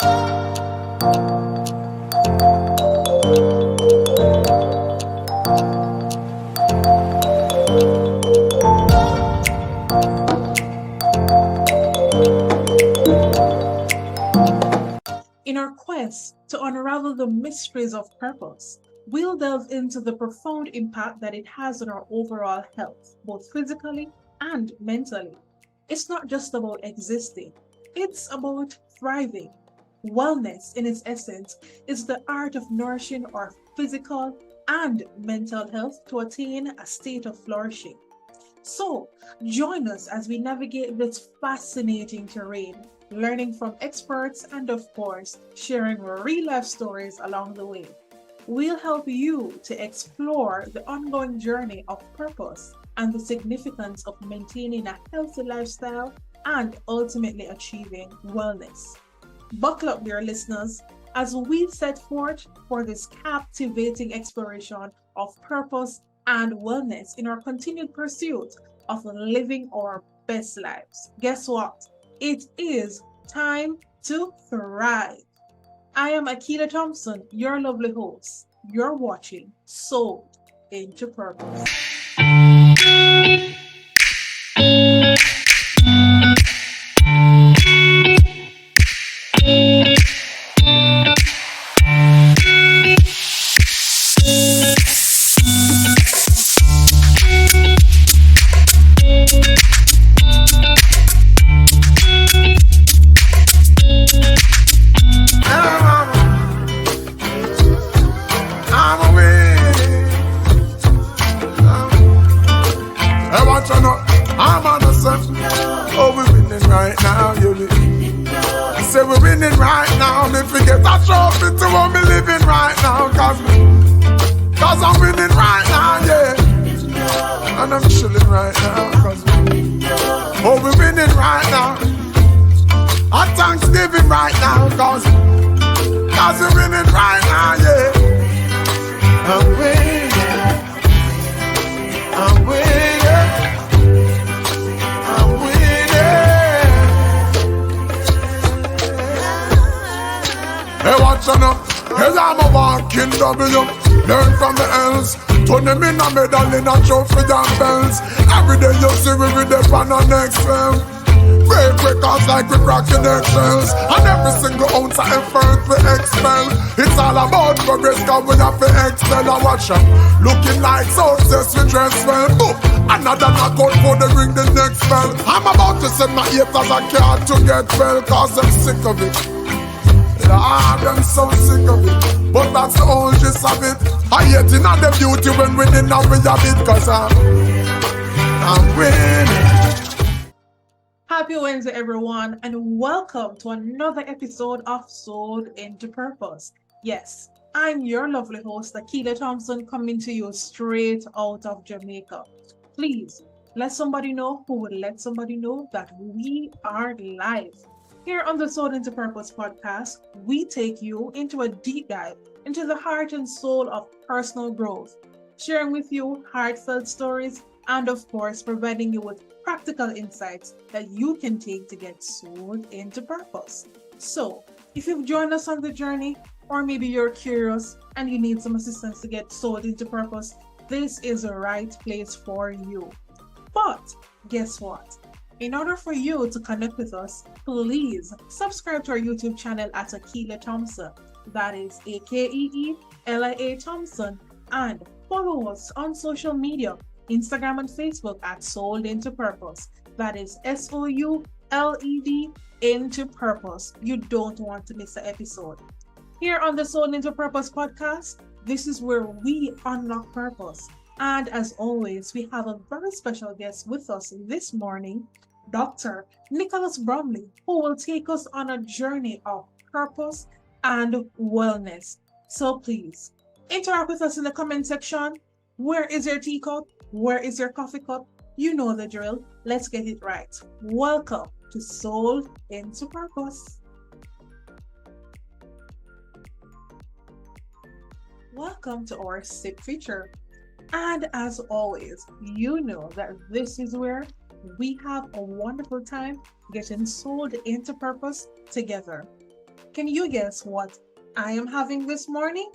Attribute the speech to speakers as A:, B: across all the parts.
A: In our quest to unravel the mysteries of purpose, we'll delve into the profound impact that it has on our overall health, both physically and mentally. It's not just about existing, it's about thriving. Wellness, in its essence, is the art of nourishing our physical and mental health to attain a state of flourishing. So, join us as we navigate this fascinating terrain, learning from experts and, of course, sharing real life stories along the way. We'll help you to explore the ongoing journey of purpose and the significance of maintaining a healthy lifestyle and ultimately achieving wellness. Buckle up, dear listeners, as we set forth for this captivating exploration of purpose and wellness in our continued pursuit of living our best lives. Guess what? It is time to thrive. I am Akeelia Thompson, your lovely host. You're watching Soul into Purpose.
B: I'm on the sun. Oh, we're winning right now, you say we're winning right now. Me forget that trophy to what me living right now. Cause I'm winning right now, yeah. And I'm chilling right now. Oh, we're winning right now. At Thanksgiving right now. Cause we're winning right now, yeah. I'm winning. I'm winning. Hey, watch on up. Hey, I'm a walking W. Learn from the L's. Turn them in a medal in a trophy and bells. Every day you see we with them on our next film. Break records like we cracking eggshells. And every single ounce of effort we expel. It's all about progress cause we have to excel. And watch them. Looking like success we dress well. Boop. Another knockout for the ring the next bell. I'm about to send my haters a card to get well. Cause I'm sick of it. I'm so sick of it, but that's the whole gist of it. I hate in all the beauty when winning and we have it. Cause I'm winning.
A: Happy Wednesday, everyone, and welcome to another episode of Soul into Purpose. Yes, I'm your lovely host, Akeelia Thompson, coming to you straight out of Jamaica. Please, let somebody know who will let somebody know that we are live. Here on the Soul into Purpose podcast, we take you into a deep dive into the heart and soul of personal growth, sharing with you heartfelt stories and, of course, providing you with practical insights that you can take to get sold into purpose. So, if you've joined us on the journey, or maybe you're curious and you need some assistance to get sold into purpose, this is the right place for you. But guess what? In order for you to connect with us, please subscribe to our YouTube channel at Akeelia Thompson. That is Akeelia Thompson. And follow us on social media, Instagram and Facebook at Soul into Purpose. That is SOULED into Purpose. You don't want to miss an episode. Here on the Soul into Purpose podcast, this is where we unlock purpose. And as always, we have a very special guest with us this morning, Dr. Nicholas Bromley, who will take us on a journey of purpose and wellness. So please, interact with us in the comment section. Where is your teacup? Where is your coffee cup? You know the drill. Let's get it right. Welcome to Soul into Purpose. Welcome to our SIP feature. And as always, you know that this is where we have a wonderful time getting sold into purpose together. Can you guess what I am having this morning?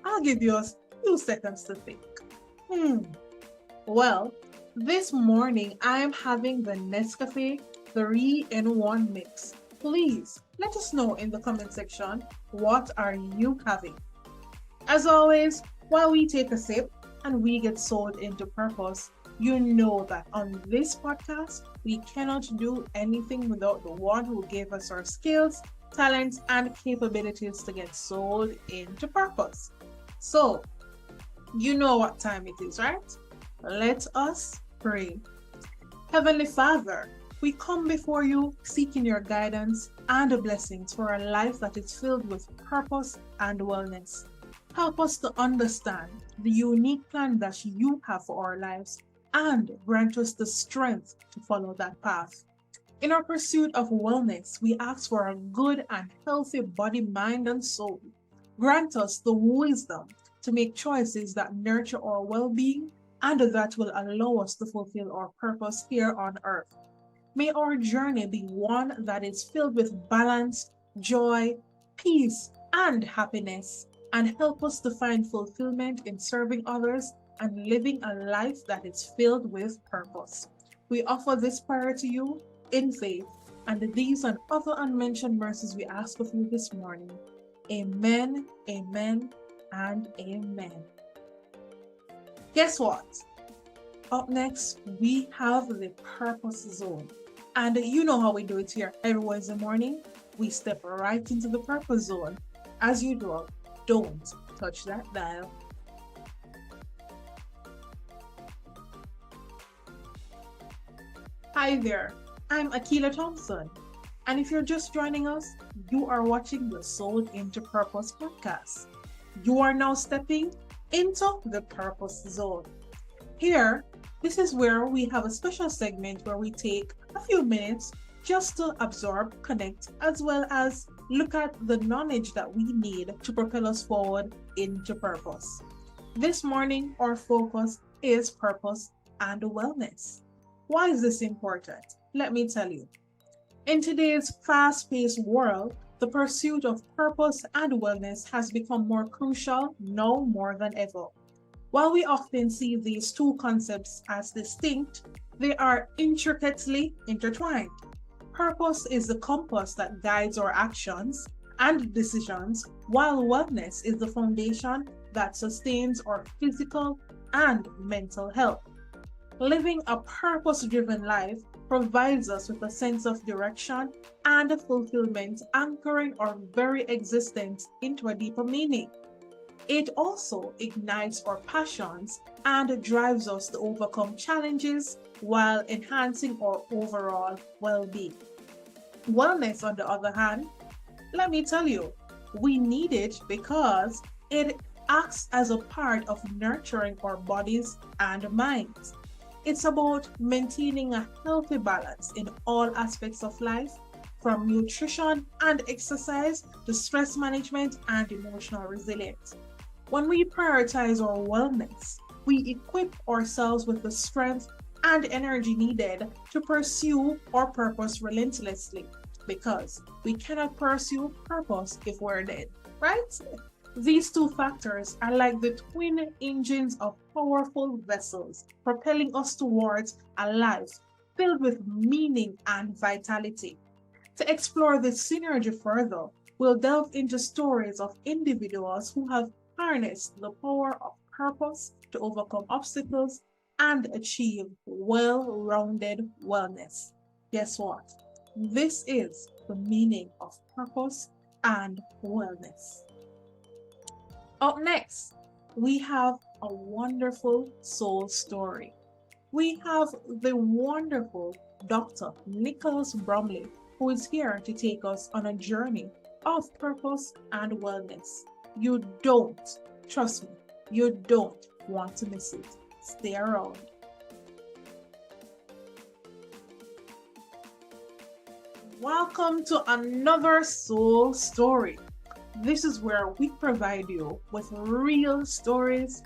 A: I'll give you a few seconds to think. Well, this morning I am having the Nescafe 3-in-1 mix. Please let us know in the comment section, what are you having? As always, while we take a sip and we get sold into purpose, you know that on this podcast, we cannot do anything without the one who gave us our skills, talents, and capabilities to get sold into purpose. So, you know what time it is, right? Let us pray. Heavenly Father, we come before you seeking your guidance and blessings for a life that is filled with purpose and wellness. Help us to understand the unique plan that you have for our lives and grant us the strength to follow that path. In our pursuit of wellness, we ask for a good and healthy body, mind, and soul. Grant us the wisdom to make choices that nurture our well-being and that will allow us to fulfill our purpose here on earth. May our journey be one that is filled with balance, joy, peace, and happiness, and help us to find fulfillment in serving others and living a life that is filled with purpose. We offer this prayer to you in faith, and these and other unmentioned mercies we ask of you this morning. Amen, amen, and amen. Guess what? Up next, we have the Purpose Zone. And you know how we do it here every Wednesday morning. We step right into the Purpose Zone. As usual, don't touch that dial. Hi there, I'm Akeelia Thompson. And if you're just joining us, you are watching the Soul into Purpose podcast. You are now stepping into the Purpose Zone. Here, this is where we have a special segment where we take a few minutes just to absorb, connect, as well as look at the knowledge that we need to propel us forward into purpose. This morning, our focus is purpose and wellness. Why is this important? Let me tell you. In today's fast-paced world, the pursuit of purpose and wellness has become more crucial now more than ever. While we often see these two concepts as distinct, they are intricately intertwined. Purpose is the compass that guides our actions and decisions, while wellness is the foundation that sustains our physical and mental health. Living a purpose-driven life provides us with a sense of direction and fulfillment, anchoring our very existence into a deeper meaning. It also ignites our passions and drives us to overcome challenges while enhancing our overall well-being. Wellness, on the other hand, let me tell you, we need it because it acts as a part of nurturing our bodies and minds. It's about maintaining a healthy balance in all aspects of life, from nutrition and exercise to stress management and emotional resilience. When we prioritize our wellness, we equip ourselves with the strength and energy needed to pursue our purpose relentlessly, because we cannot pursue purpose if we're dead, right? These two factors are like the twin engines of powerful vessels, propelling us towards a life filled with meaning and vitality. To explore this synergy further, we'll delve into stories of individuals who have harnessed the power of purpose to overcome obstacles and achieve well-rounded wellness. Guess what? This is the meaning of purpose and wellness. Up next, we have a wonderful soul story. We have the wonderful Dr. Nicholas Bromley, who is here to take us on a journey of purpose and wellness. You don't, trust me, you don't want to miss it. Stay around. Welcome to another soul story. This is where we provide you with real stories,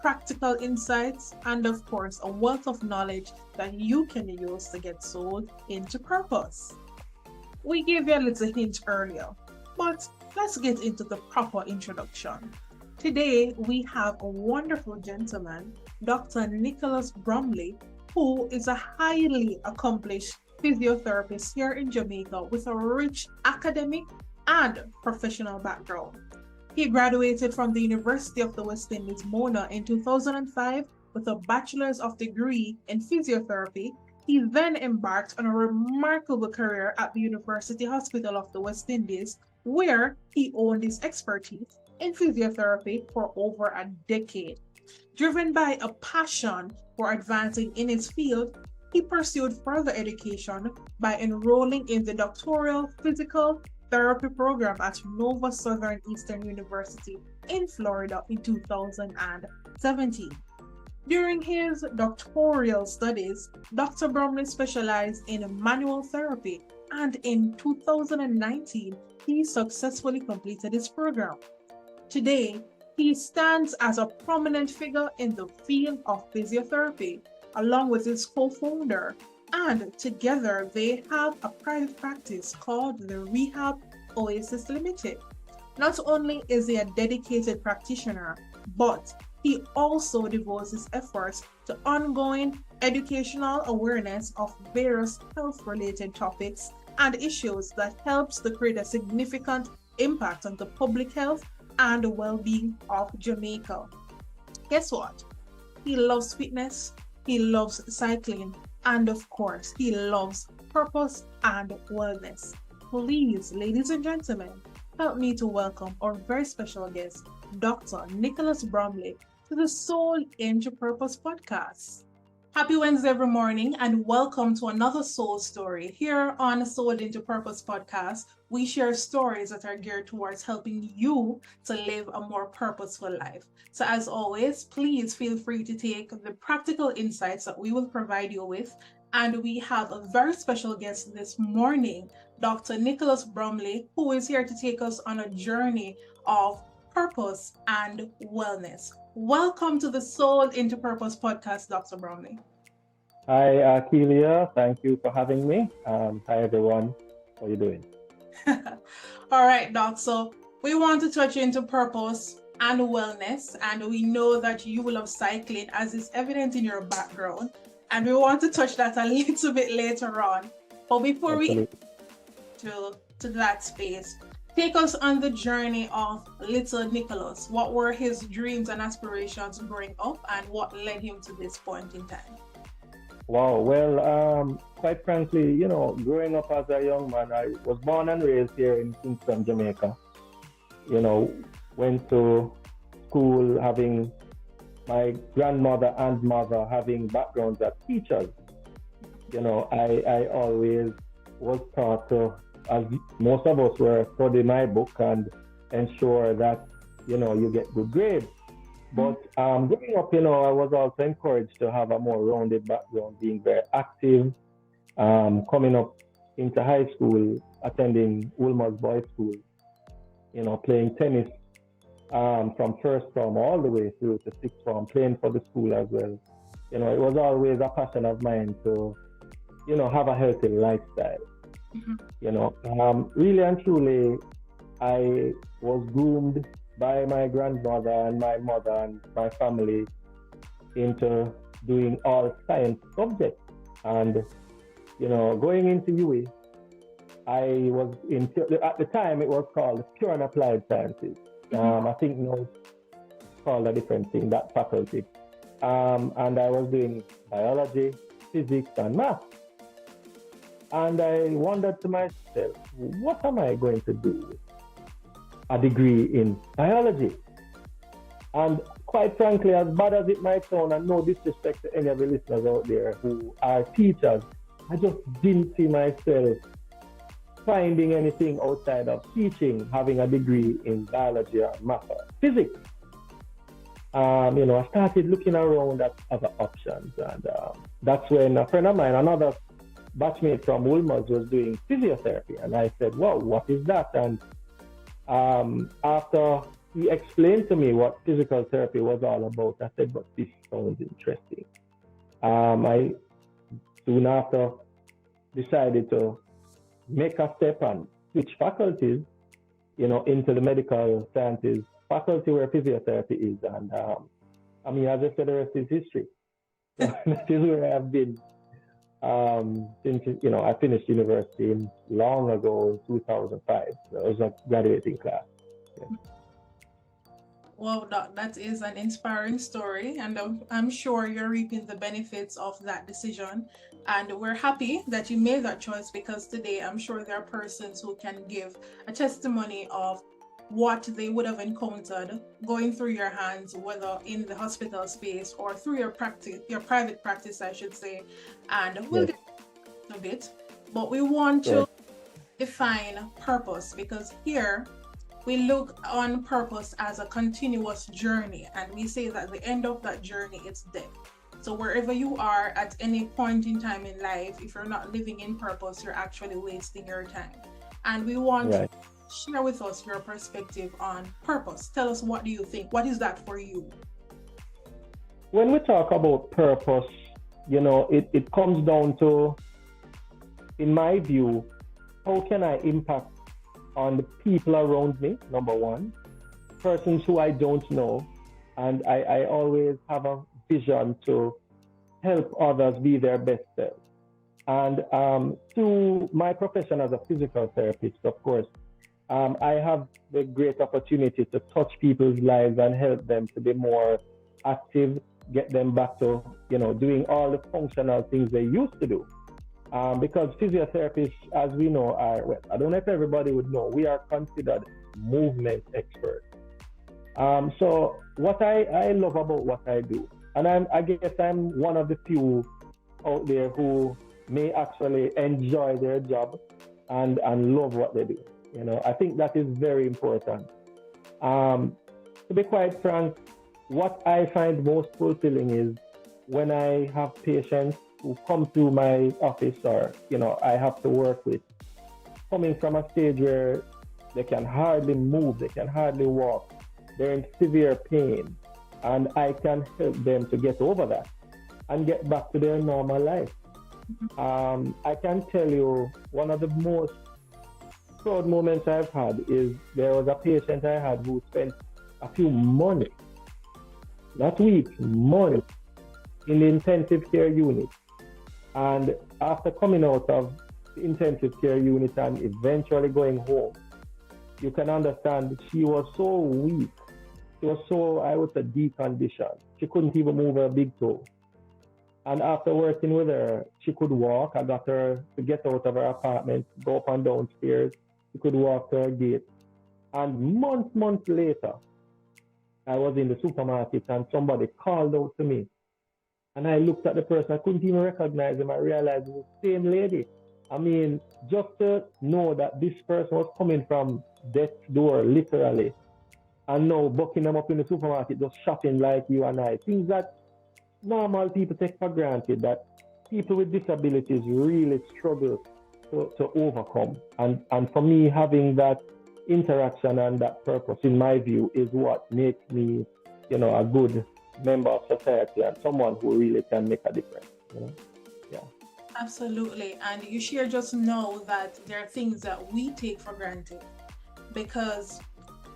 A: practical insights, and of course, a wealth of knowledge that you can use to get sold into purpose. We gave you a little hint earlier, but let's get into the proper introduction. Today, we have a wonderful gentleman, Dr. Nicholas Bromley, who is a highly accomplished physiotherapist here in Jamaica with a rich academic and professional background. He graduated from the University of the West Indies, Mona, in 2005 with a bachelor's of degree in physiotherapy. He then embarked on a remarkable career at the University Hospital of the West Indies, where he honed his expertise in physiotherapy for over a decade. Driven by a passion for advancing in his field, he pursued further education by enrolling in the doctoral physical therapy program at Nova Southern Eastern University in Florida in 2017. During his doctoral studies, Dr. Bromley specialized in manual therapy, and in 2019, he successfully completed his program. Today, he stands as a prominent figure in the field of physiotherapy, along with his co-founder, and together they have a private practice called the Rehab Oasis Limited. Not only is he a dedicated practitioner, but he also devotes his efforts to ongoing educational awareness of various health-related topics and issues that helps to create a significant impact on the public health and the well-being of Jamaica. Guess what? He loves fitness, he loves cycling, and of course, he loves purpose and wellness. Please, ladies and gentlemen, help me to welcome our very special guest, Dr. Nicholas Bromley, to the Soul into Purpose podcast. Happy Wednesday every morning and welcome to another soul story. Here on Soul into Purpose podcast, we share stories that are geared towards helping you to live a more purposeful life. So as always, please feel free to take the practical insights that we will provide you with. And we have a very special guest this morning, Dr. Nicholas Bromley, who is here to take us on a journey of purpose and wellness. Welcome to the Soul into Purpose podcast, Dr. Bromley.
C: Hi, Akeelia. Thank you for having me. Hi, everyone. How are you doing?
A: All right, Doc. So we want to touch into purpose and wellness, and we know that you love cycling, as is evident in your background, and we want to touch that a little bit later on. But before we to that space, take us on the journey of little Nicholas. What were his dreams and aspirations growing up, and what led him to this point in time?
C: Wow. Well, quite frankly, growing up as a young man, I was born and raised here in Kingston, Jamaica. Went to school having my grandmother and mother having backgrounds as teachers. I always was taught to, as most of us were, study my book and ensure that, you get good grades. But growing up, I was also encouraged to have a more rounded background, being very active, coming up into high school, attending Woolmer's Boys School, playing tennis from first form all the way through to sixth form, playing for the school as well. It was always a passion of mine to, have a healthy lifestyle. Really and truly, I was groomed by my grandmother and my mother and my family into doing all science subjects. And, going into UWI, I was at the time it was called Pure and Applied Sciences. I think now it's called a different thing, that faculty. And I was doing biology, physics, and math. And I wondered to myself, what am I going to do with a degree in biology? And quite frankly, as bad as it might sound, and no disrespect to any of the listeners out there who are teachers, I just didn't see myself finding anything outside of teaching, having a degree in biology or math or physics. I started looking around at other options, and that's when a friend of mine, another batchmate from Woolmer's, was doing physiotherapy, and I said, "Wow, what is that?" And after he explained to me what physical therapy was all about, I said, "But this sounds interesting." I soon after decided to make a step and switch faculties, into the medical sciences faculty where physiotherapy is. And as I said, the rest is history. So that is where I have been since, I finished university long ago in 2005. So I was a graduating class. Yeah.
A: Well, that is an inspiring story, and I'm sure you're reaping the benefits of that decision. And we're happy that you made that choice, because today I'm sure there are persons who can give a testimony of what they would have encountered going through your hands, whether in the hospital space or through your private practice, I should say. And we'll get a bit, but we want to define purpose, because here we look on purpose as a continuous journey, and we say that the end of that journey is death. So wherever you are at any point in time in life, if you're not living in purpose, you're actually wasting your time. And we want to share with us your perspective on purpose. Tell us, what do you think? What is that for you?
C: When we talk about purpose, it comes down to, in my view, how can I impact on the people around me, number one, persons who I don't know, and I always have a vision to help others be their best self. And through my profession as a physical therapist, of course, I have the great opportunity to touch people's lives and help them to be more active, get them back to, doing all the functional things they used to do. Because physiotherapists, as we know, I don't know if everybody would know, we are considered movement experts. So what I love about what I do, and I guess I'm one of the few out there who may actually enjoy their job and love what they do. I think that is very important. To be quite frank, what I find most fulfilling is when I have patients who come to my office, or I have to work with, coming from a stage where they can hardly move, they can hardly walk, they're in severe pain, and I can help them to get over that and get back to their normal life. I can tell you, one of the most proud moments I've had is there was a patient I had who spent a few months, not weeks, months, in the intensive care unit. And after coming out of the intensive care unit and eventually going home, you can understand she was so weak. She was so, I would say, deconditioned. She couldn't even move her big toe. And after working with her, she could walk. I got her to get out of her apartment, go up and down stairs. She could walk to her gate. And months later, I was in the supermarket and somebody called out to me. And I looked at the person, I couldn't even recognize him. I realized it was the same lady. Just to know that this person was coming from death's door, literally, and now bucking them up in the supermarket, just shopping like you and I. Things that normal people take for granted, that people with disabilities really struggle to overcome. And for me, having that interaction and that purpose, in my view, is what makes me, a good member of society and someone who really can make a difference. Yeah.
A: Absolutely. And you share, just know that there are things that we take for granted, because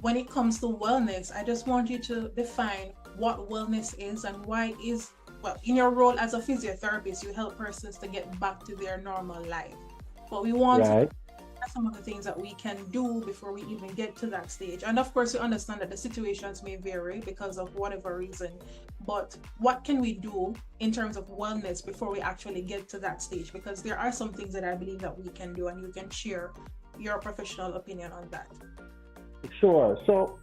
A: when it comes to wellness, I just want you to define what wellness is and why it is. Well, in your role as a physiotherapist, you help persons to get back to their normal life. But we want to some of the things that we can do before we even get to that stage. And of course, we understand that the situations may vary because of whatever reason, but what can we do in terms of wellness before we actually get to that stage? Because there are some things that I believe that we can do, and you can share your professional opinion on that.
C: Sure. So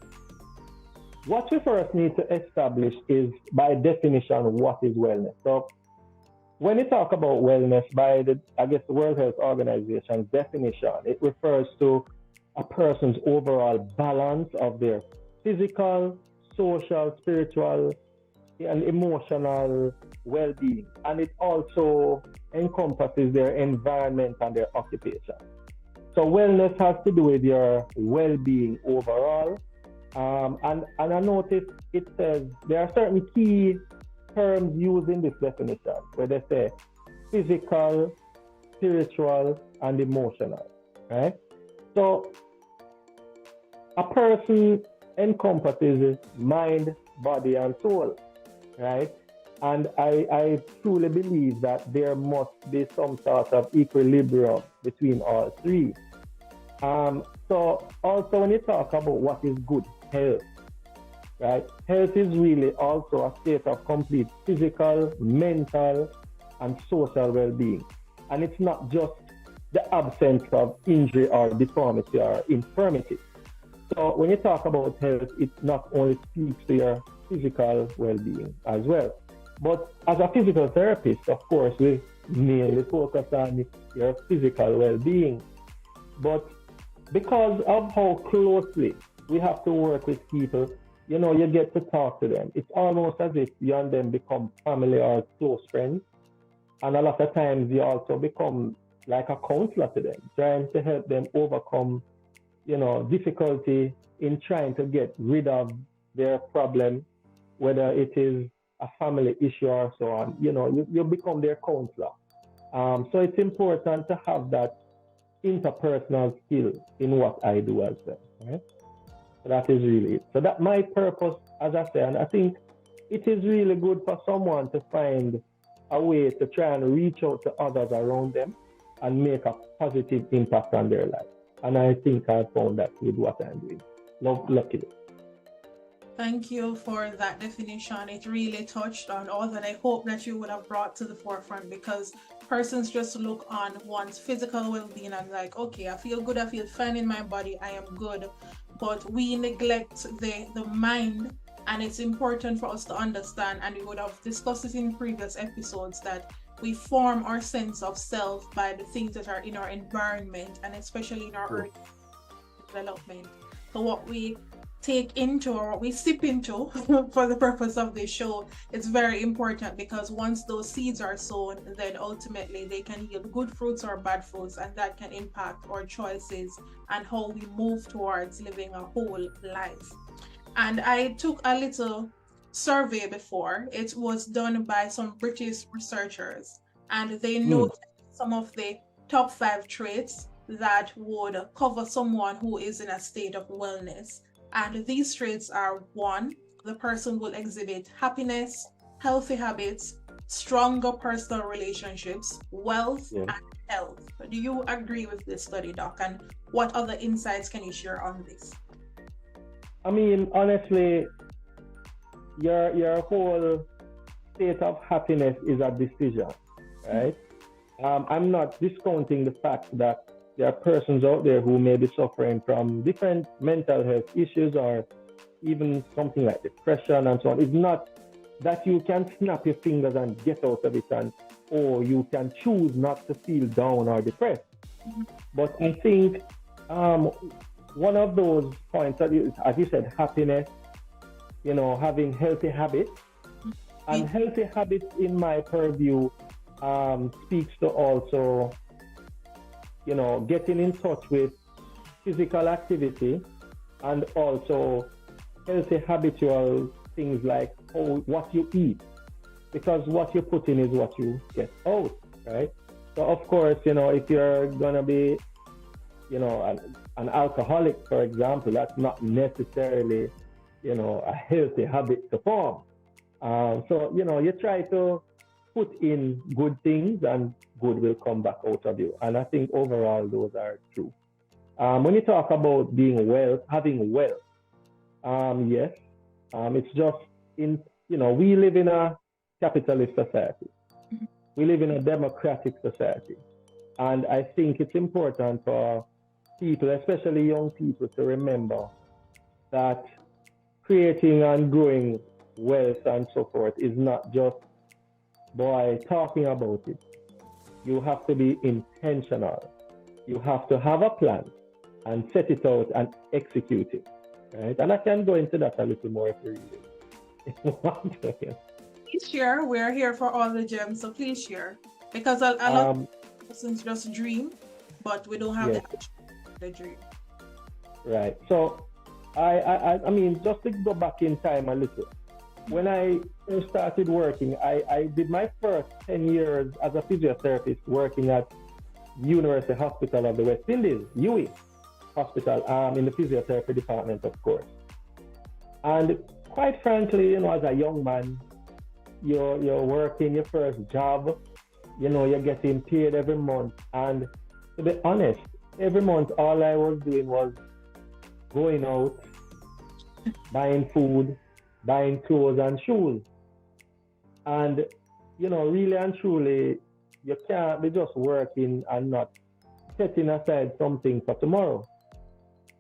C: what we first need to establish is, by definition, what is wellness. So when you talk about wellness, by the World Health Organization's definition, it refers to a person's overall balance of their physical, social, spiritual, and emotional well-being. And it also encompasses their environment and their occupation. So wellness has to do with your well-being overall. And I noticed it says there are certain key terms used in this definition where they say physical, spiritual, and emotional. right? So a person encompasses mind, body, and soul, right? And I truly believe that there must be some sort of equilibrium between all three. So also when you talk about what is good health, right? Health is really also a state of complete physical, mental, and social well-being. And it's not just the absence of injury or deformity or infirmity. So when you talk about health, it not only speaks to your physical well-being as well. But as a physical therapist, of course, we mainly focus on your physical well-being. But because of how closely we have to work with people, you get to talk to them. It's almost as if you and them become family or close friends. And a lot of times you also become like a counselor to them, trying to help them overcome, difficulty in trying to get rid of their problem, whether it is a family issue or so on. You become their counselor. So it's important to have that interpersonal skill in what I do as well. Right? So that is really it. So that my purpose, as I say, and I think it is really good for someone to find a way to try and reach out to others around them and make a positive impact on their life. And I think I found that with what I'm doing. Luckily.
A: Thank you for that definition. It really touched on all that I hope that you would have brought to the forefront, because persons just look on one's physical well-being and like, okay, I feel good, I feel fine in my body, I am good. But we neglect the mind, and it's important for us to understand, and we would have discussed it in previous episodes, that we form our sense of self by the things that are in our environment, and especially in our early development. So what we take into, or what we sip into for the purpose of this show, is very important, because once those seeds are sown, then ultimately they can yield good fruits or bad fruits, and that can impact our choices and how we move towards living a whole life. And I took a little survey before. It was done by some British researchers, and they noted some of the top 5 traits that would cover someone who is in a state of wellness. And these traits are: 1, the person will exhibit happiness, healthy habits, stronger personal relationships, wealth, and health. Do you agree with this study, Doc? And what other insights can you share on this?
C: I mean, honestly, your whole state of happiness is a decision, right? I'm not discounting the fact that there are persons out there who may be suffering from different mental health issues or even something like depression and so on. It's not that you can snap your fingers and get out of it, or you can choose not to feel down or depressed. But I think one of those points, that as you said, happiness, having healthy habits. And healthy habits, in my purview, speaks to also getting in touch with physical activity, and also healthy habitual things like what you eat, because what you put in is what you get out, right? So of course, if you're gonna be, an alcoholic, for example, that's not necessarily, a healthy habit to form. So you try to put in good things, and good will come back out of you. And I think overall those are true. When you talk about being well, having wealth, yes, it's just we live in a capitalist society. We live in a democratic society. And I think it's important for people, especially young people, to remember that creating and growing wealth and so forth is not just by talking about it. You have to be intentional. You have to have a plan and set it out and execute it, right? And I can go into that a little more if you really want to.
A: Please share. We're here for all the gems, so please share. Because a lot of persons just dream, but we don't have the dream.
C: Right. So I mean, just to go back in time a little. When I first started working, I did my first 10 years as a physiotherapist working at University Hospital of the West Indies, UWI Hospital, in the physiotherapy department, of course. And quite frankly, you know, as a young man, you're working your first job, you know, you're getting paid every month. And to be honest, every month all I was doing was going out, buying food, buying clothes and shoes. And, you know, really and truly, you can't be just working and not setting aside something for tomorrow.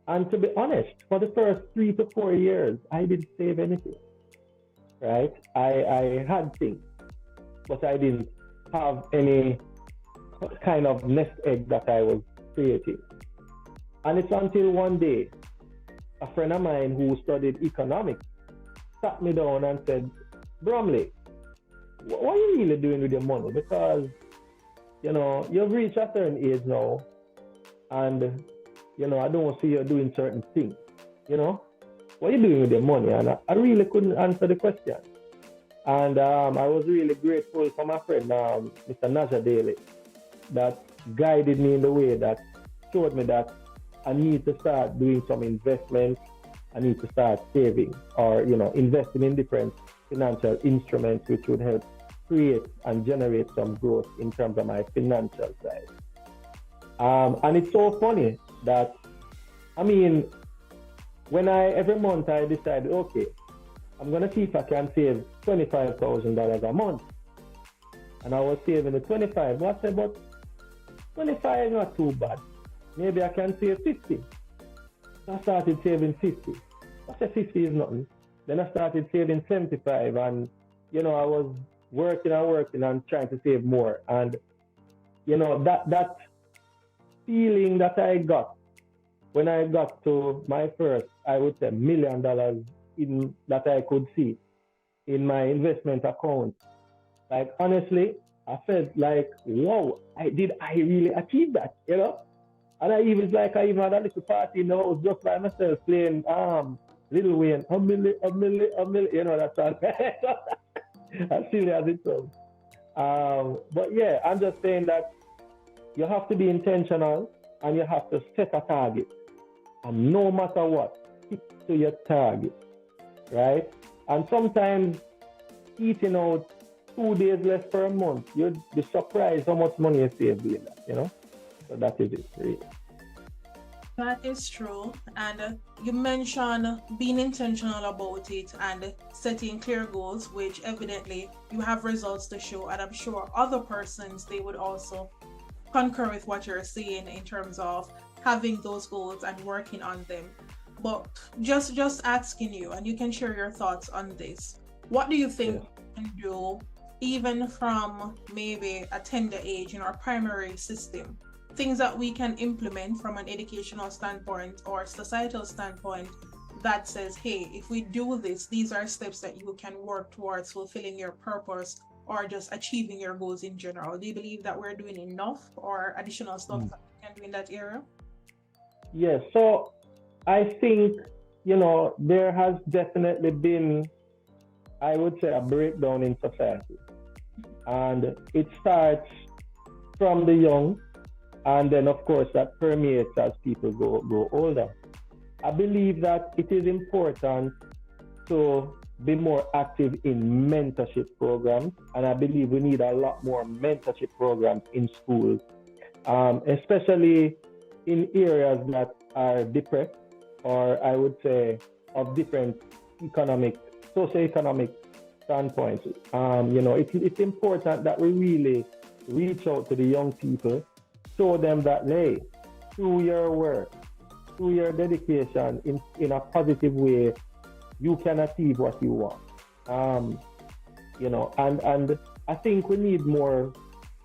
C: And to be honest, for the first 3 to 4 years, I didn't save anything, right? I had things, but I didn't have any kind of nest egg that I was creating. And it's until one day, a friend of mine who studied economics sat me down and said, Bromley, what are you really doing with your money? Because, you know, you've reached a certain age now, and, you know, I don't see you doing certain things, you know? What are you doing with your money? And I really couldn't answer the question. And I was really grateful for my friend, Mr. Naja Daly, that guided me in the way that showed me that I need to start doing some investments. I need to start saving or, you know, investing in different financial instruments which would help create and generate some growth in terms of my financial side. And it's so funny that, I mean, when every month I decided, okay, I'm going to see if I can save $25,000 a month. And I was saving the 25, but I said, but 25 is not too bad. Maybe I can save 50. So I started saving 50. I said 50 is nothing. Then I started saving 75, and, you know, I was working and trying to save more. And, you know, that feeling that I got when I got to my first, I would say, $1 million in that I could see in my investment account. Like, honestly, I felt like, wow, I really achieve that, you know? And I even had a little party in the house just by myself playing Lil Wayne, a million, you know, that's all. As silly as it sounds. But yeah, I'm just saying that you have to be intentional and you have to set a target. And no matter what, stick to your target, right? And sometimes eating out 2 days less per month, you'd be surprised how much money you save doing that, you know? So that is it, really.
A: That is true. And you mentioned being intentional about it and setting clear goals, which evidently you have results to show. And I'm sure other persons, they would also concur with what you're saying in terms of having those goals and working on them. But just asking you, and you can share your thoughts on this. What do you think you can do, even from maybe a tender age in our primary system? Things that we can implement from an educational standpoint or societal standpoint that says, hey, if we do this, these are steps that you can work towards fulfilling your purpose or just achieving your goals in general. Do you believe that we're doing enough or additional stuff that we can do in that area?
C: Yes, so I think, you know, there has definitely been, I would say, a breakdown in society. And it starts from the young, and then, of course, that permeates as people go older. I believe that it is important to be more active in mentorship programs, and I believe we need a lot more mentorship programs in schools, especially in areas that are depressed, or I would say of different socioeconomic standpoints. You know, it's important that we really reach out to the young people, show them that, hey, through your work, through your dedication in a positive way, you can achieve what you want. You know, and I think we need more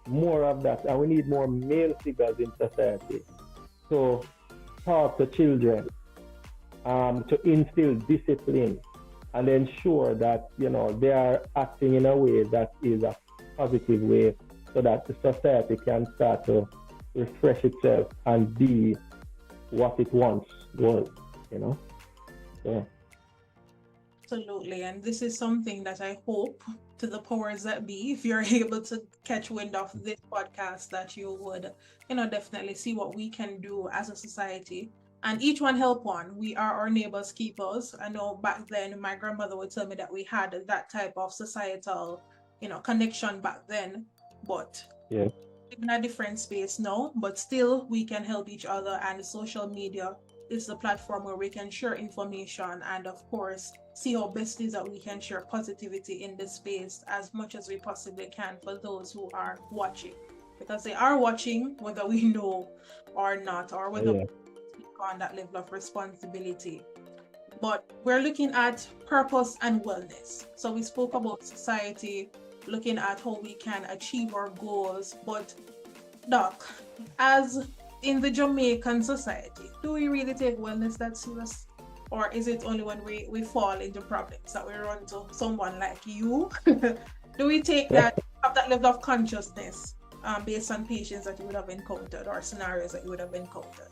C: of that, and we need more male figures in society to talk to children, to instill discipline and ensure that, you know, they are acting in a way that is a positive way so that the society can start to refresh itself and be what it once was, you know? Yeah.
A: Absolutely. And this is something that I hope to the powers that be, if you're able to catch wind of this podcast, that you would, definitely see what we can do as a society. And each one help one. We are our neighbors' keepers. I know back then my grandmother would tell me that we had that type of societal, connection back then. But
C: Yeah.
A: in a different space now, but still we can help each other, and social media is the platform where we can share information and of course see how best is that we can share positivity in this space as much as we possibly can for those who are watching, because they are watching whether we know or not, or whether we take on that level of responsibility. But we're looking at purpose and wellness. So we spoke about society, looking at how we can achieve our goals. But Doc, as in the Jamaican society, do we really take wellness that serious? Or is it only when we fall into problems that we run to someone like you? Do we take that, have that level of consciousness based on patients that you would have encountered or scenarios that you would have encountered?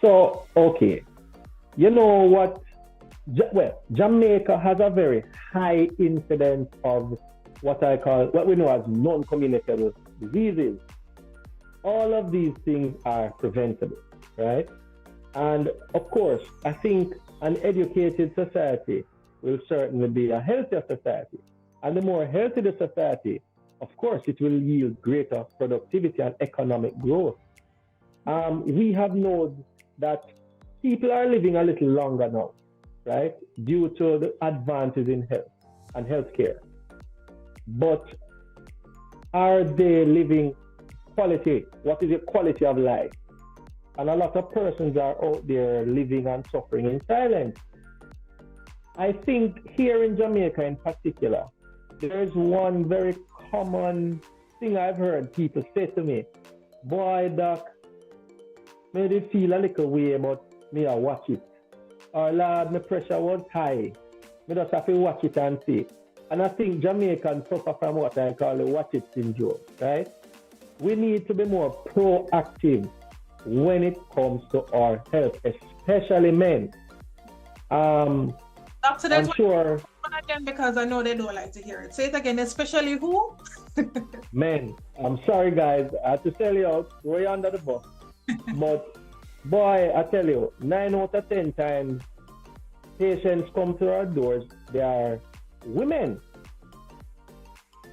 C: So, okay. You know what? Jamaica has a very high incidence of what we know as non-communicable diseases. All of these things are preventable, right? And of course, I think an educated society will certainly be a healthier society. And the more healthy the society, of course, it will yield greater productivity and economic growth. We have known that people are living a little longer now, right? Due to the advances in health and healthcare. But are they living quality? What is the quality of life? And a lot of persons are out there living and suffering in silence. I think here in Jamaica in particular, there's one very common thing I've heard people say to me. Boy, Doc, made it feel a little way, but me I watch it. Or Lord, my pressure was high. Me just have to watch it and see. And I think Jamaicans suffer from what I call the watch it syndrome, right? We need to be more proactive when it comes to our health, especially men.
A: Doctor,
C: I'm sure.
A: Again, because I know they don't like to hear it. Say it again, especially who?
C: Men. I'm sorry, guys. I have to tell you out, throw you under the bus. But boy, I tell you, 9 out of 10 times patients come to our doors, they are women.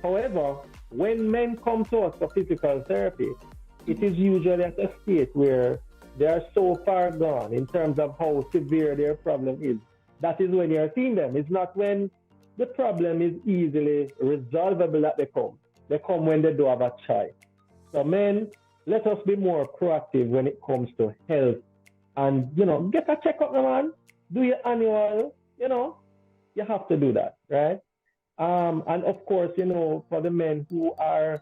C: However, when men come to us for physical therapy, it is usually at a state where they are so far gone in terms of how severe their problem is. That is when you're seeing them. It's not when the problem is easily resolvable that they come. They come when they do have a choice. So men, let us be more proactive when it comes to health. And, get a checkup, man. Do your annual, you have to do that, right? And of course, for the men who are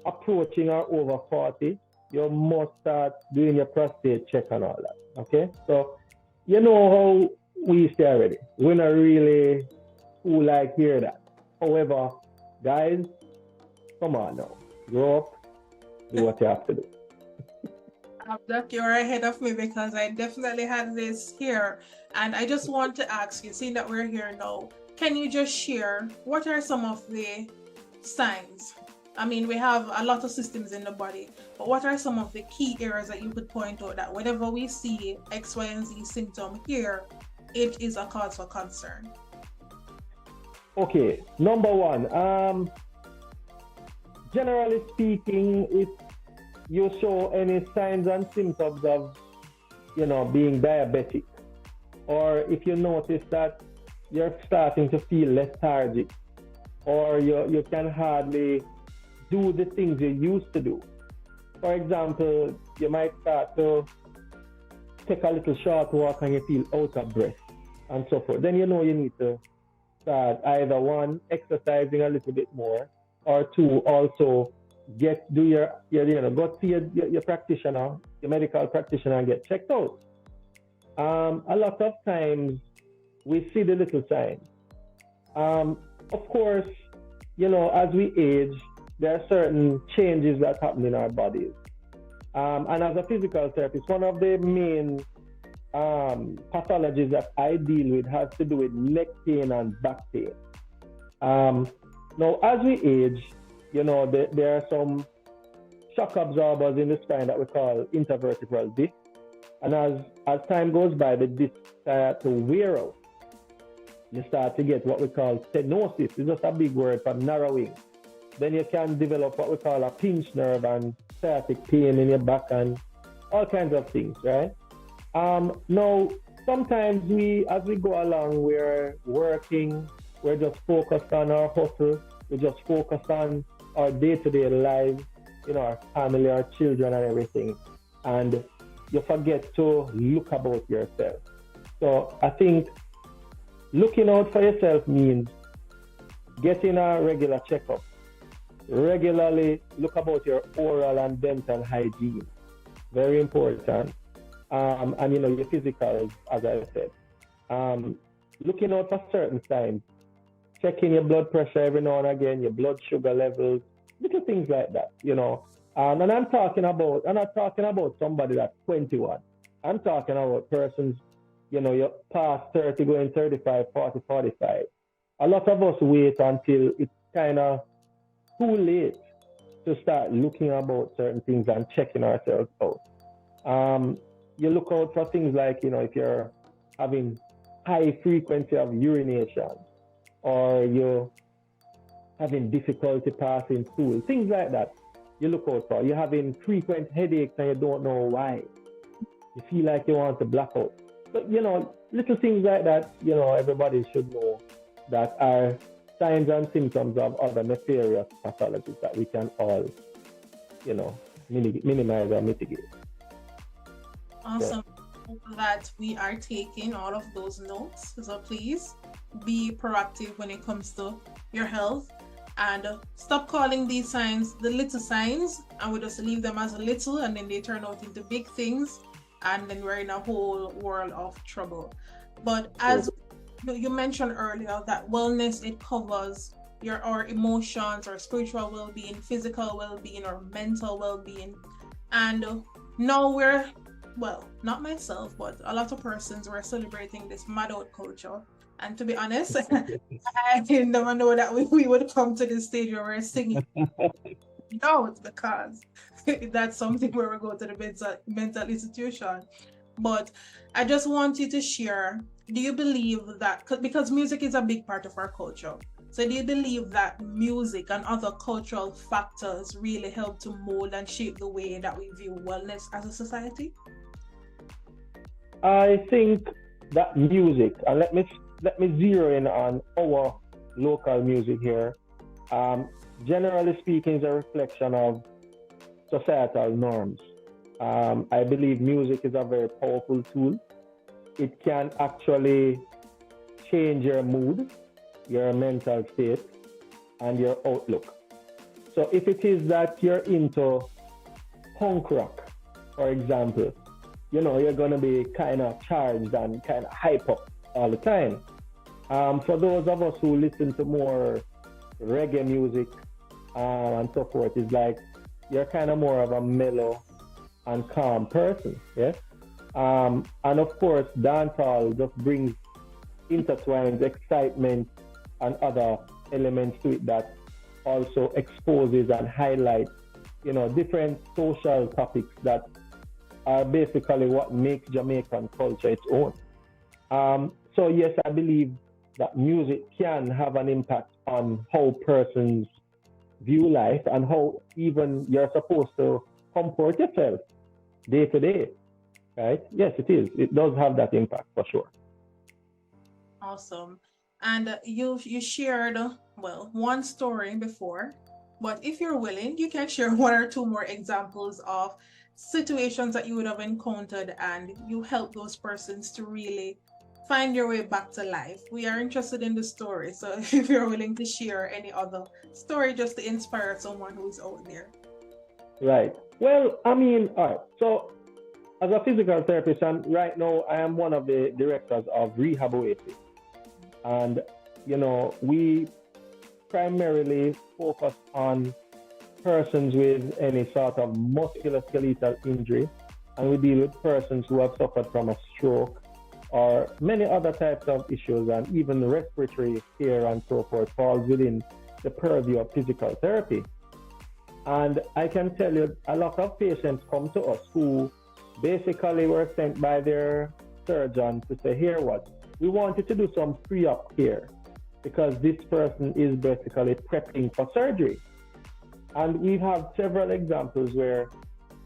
C: approaching or over 40, you must start doing your prostate check and all that, okay? So, you know how we used to already. We're not really who like hear that. However, guys, come on now. Grow up, do what you have to do.
A: Doc, you're ahead of me because I definitely had this here. And I just want to ask you, seeing that we're here now, can you just share what are some of the signs? I mean, we have a lot of systems in the body, but what are some of the key areas that you could point out that whenever we see X, Y, and Z symptom here, it is a cause for concern?
C: Okay, number one, generally speaking, if you show any signs and symptoms of, being diabetic, or if you notice that you're starting to feel lethargic, or you can hardly do the things you used to do. For example, you might start to take a little short walk and you feel out of breath and so forth. Then you need to start either one, exercising a little bit more, or two, also go see your practitioner, your medical practitioner, and get checked out. A lot of times we see the little signs. Of course, as we age, there are certain changes that happen in our bodies. And as a physical therapist, one of the main pathologies that I deal with has to do with neck pain and back pain. Now, as we age, there are some shock absorbers in the spine that we call intervertebral discs. And as time goes by, the discs start to wear out. You start to get what we call stenosis. It's just a big word for narrowing. Then you can develop what we call a pinched nerve and sciatic pain in your back and all kinds of things, right? Now, sometimes as we go along, we're working, we're just focused on our hustle, we're just focused on our day-to-day lives, our family, our children and everything. And you forget to look about yourself. So I think looking out for yourself means getting a regular checkup. Regularly look about your oral and dental hygiene. Very important. And your physical, as I said. Looking out for certain signs. Checking your blood pressure every now and again, your blood sugar levels, little things like that, And I'm not talking about somebody that's 21. I'm talking about persons, you're past 30, going 35, 40, 45. A lot of us wait until it's kind of too late to start looking about certain things and checking ourselves out. You look out for things like, if you're having high frequency of urination or you're having difficulty passing stool, things like that. You look out for. You're having frequent headaches and you don't know why. You feel like you want to black out. But, little things like that, everybody should know that are signs and symptoms of other nefarious pathologies that we can all, minimize or mitigate.
A: Awesome. Yeah. That we are taking all of those notes. So please be proactive when it comes to your health. And stop calling these signs the little signs, and we just leave them as a little, and then they turn out into big things, and then we're in a whole world of trouble. But as you mentioned earlier, that wellness, it covers our emotions, our spiritual well-being, physical well-being, or mental well-being. And now not myself, but a lot of persons were celebrating this mad out culture. And to be honest, I didn't never know that we would come to this stage where we're singing out, because that's something where we go to the mental institution. But I just want you to share, do you believe that, because music is a big part of our culture, so do you believe that music and other cultural factors really help to mold and shape the way that we view wellness as a society?
C: I think that music, and let me zero in on our local music here. Generally speaking, is a reflection of societal norms. I believe music is a very powerful tool. It can actually change your mood, your mental state, and your outlook. So if it is that you're into punk rock, for example, you're going to be kind of charged and kind of hype up all the time. For those of us who listen to more reggae music and so forth, it's like you're kind of more of a mellow and calm person, yeah? And of course, dancehall just intertwines excitement and other elements to it that also exposes and highlights, different social topics that are basically what makes Jamaican culture its own. So yes, I believe that music can have an impact on how persons view life and how even you're supposed to comport yourself day to day, right? Yes, it is. It does have that impact for sure.
A: Awesome. And you shared, one story before, but if you're willing, you can share one or two more examples of situations that you would have encountered and you help those persons to really find your way back to life. We are interested in the story, so if you're willing to share any other story just to inspire someone who's out there.
C: Right. Well, all right. So as a physical therapist, and right now I am one of the directors of Rehab Oasis. And, we primarily focus on persons with any sort of musculoskeletal injury, and we deal with persons who have suffered from a stroke or many other types of issues, and even respiratory care and so forth falls within the purview of physical therapy. And I can tell you, a lot of patients come to us who basically were sent by their surgeon to say, here what, we want you to do some pre-op care because this person is basically prepping for surgery. And we have several examples where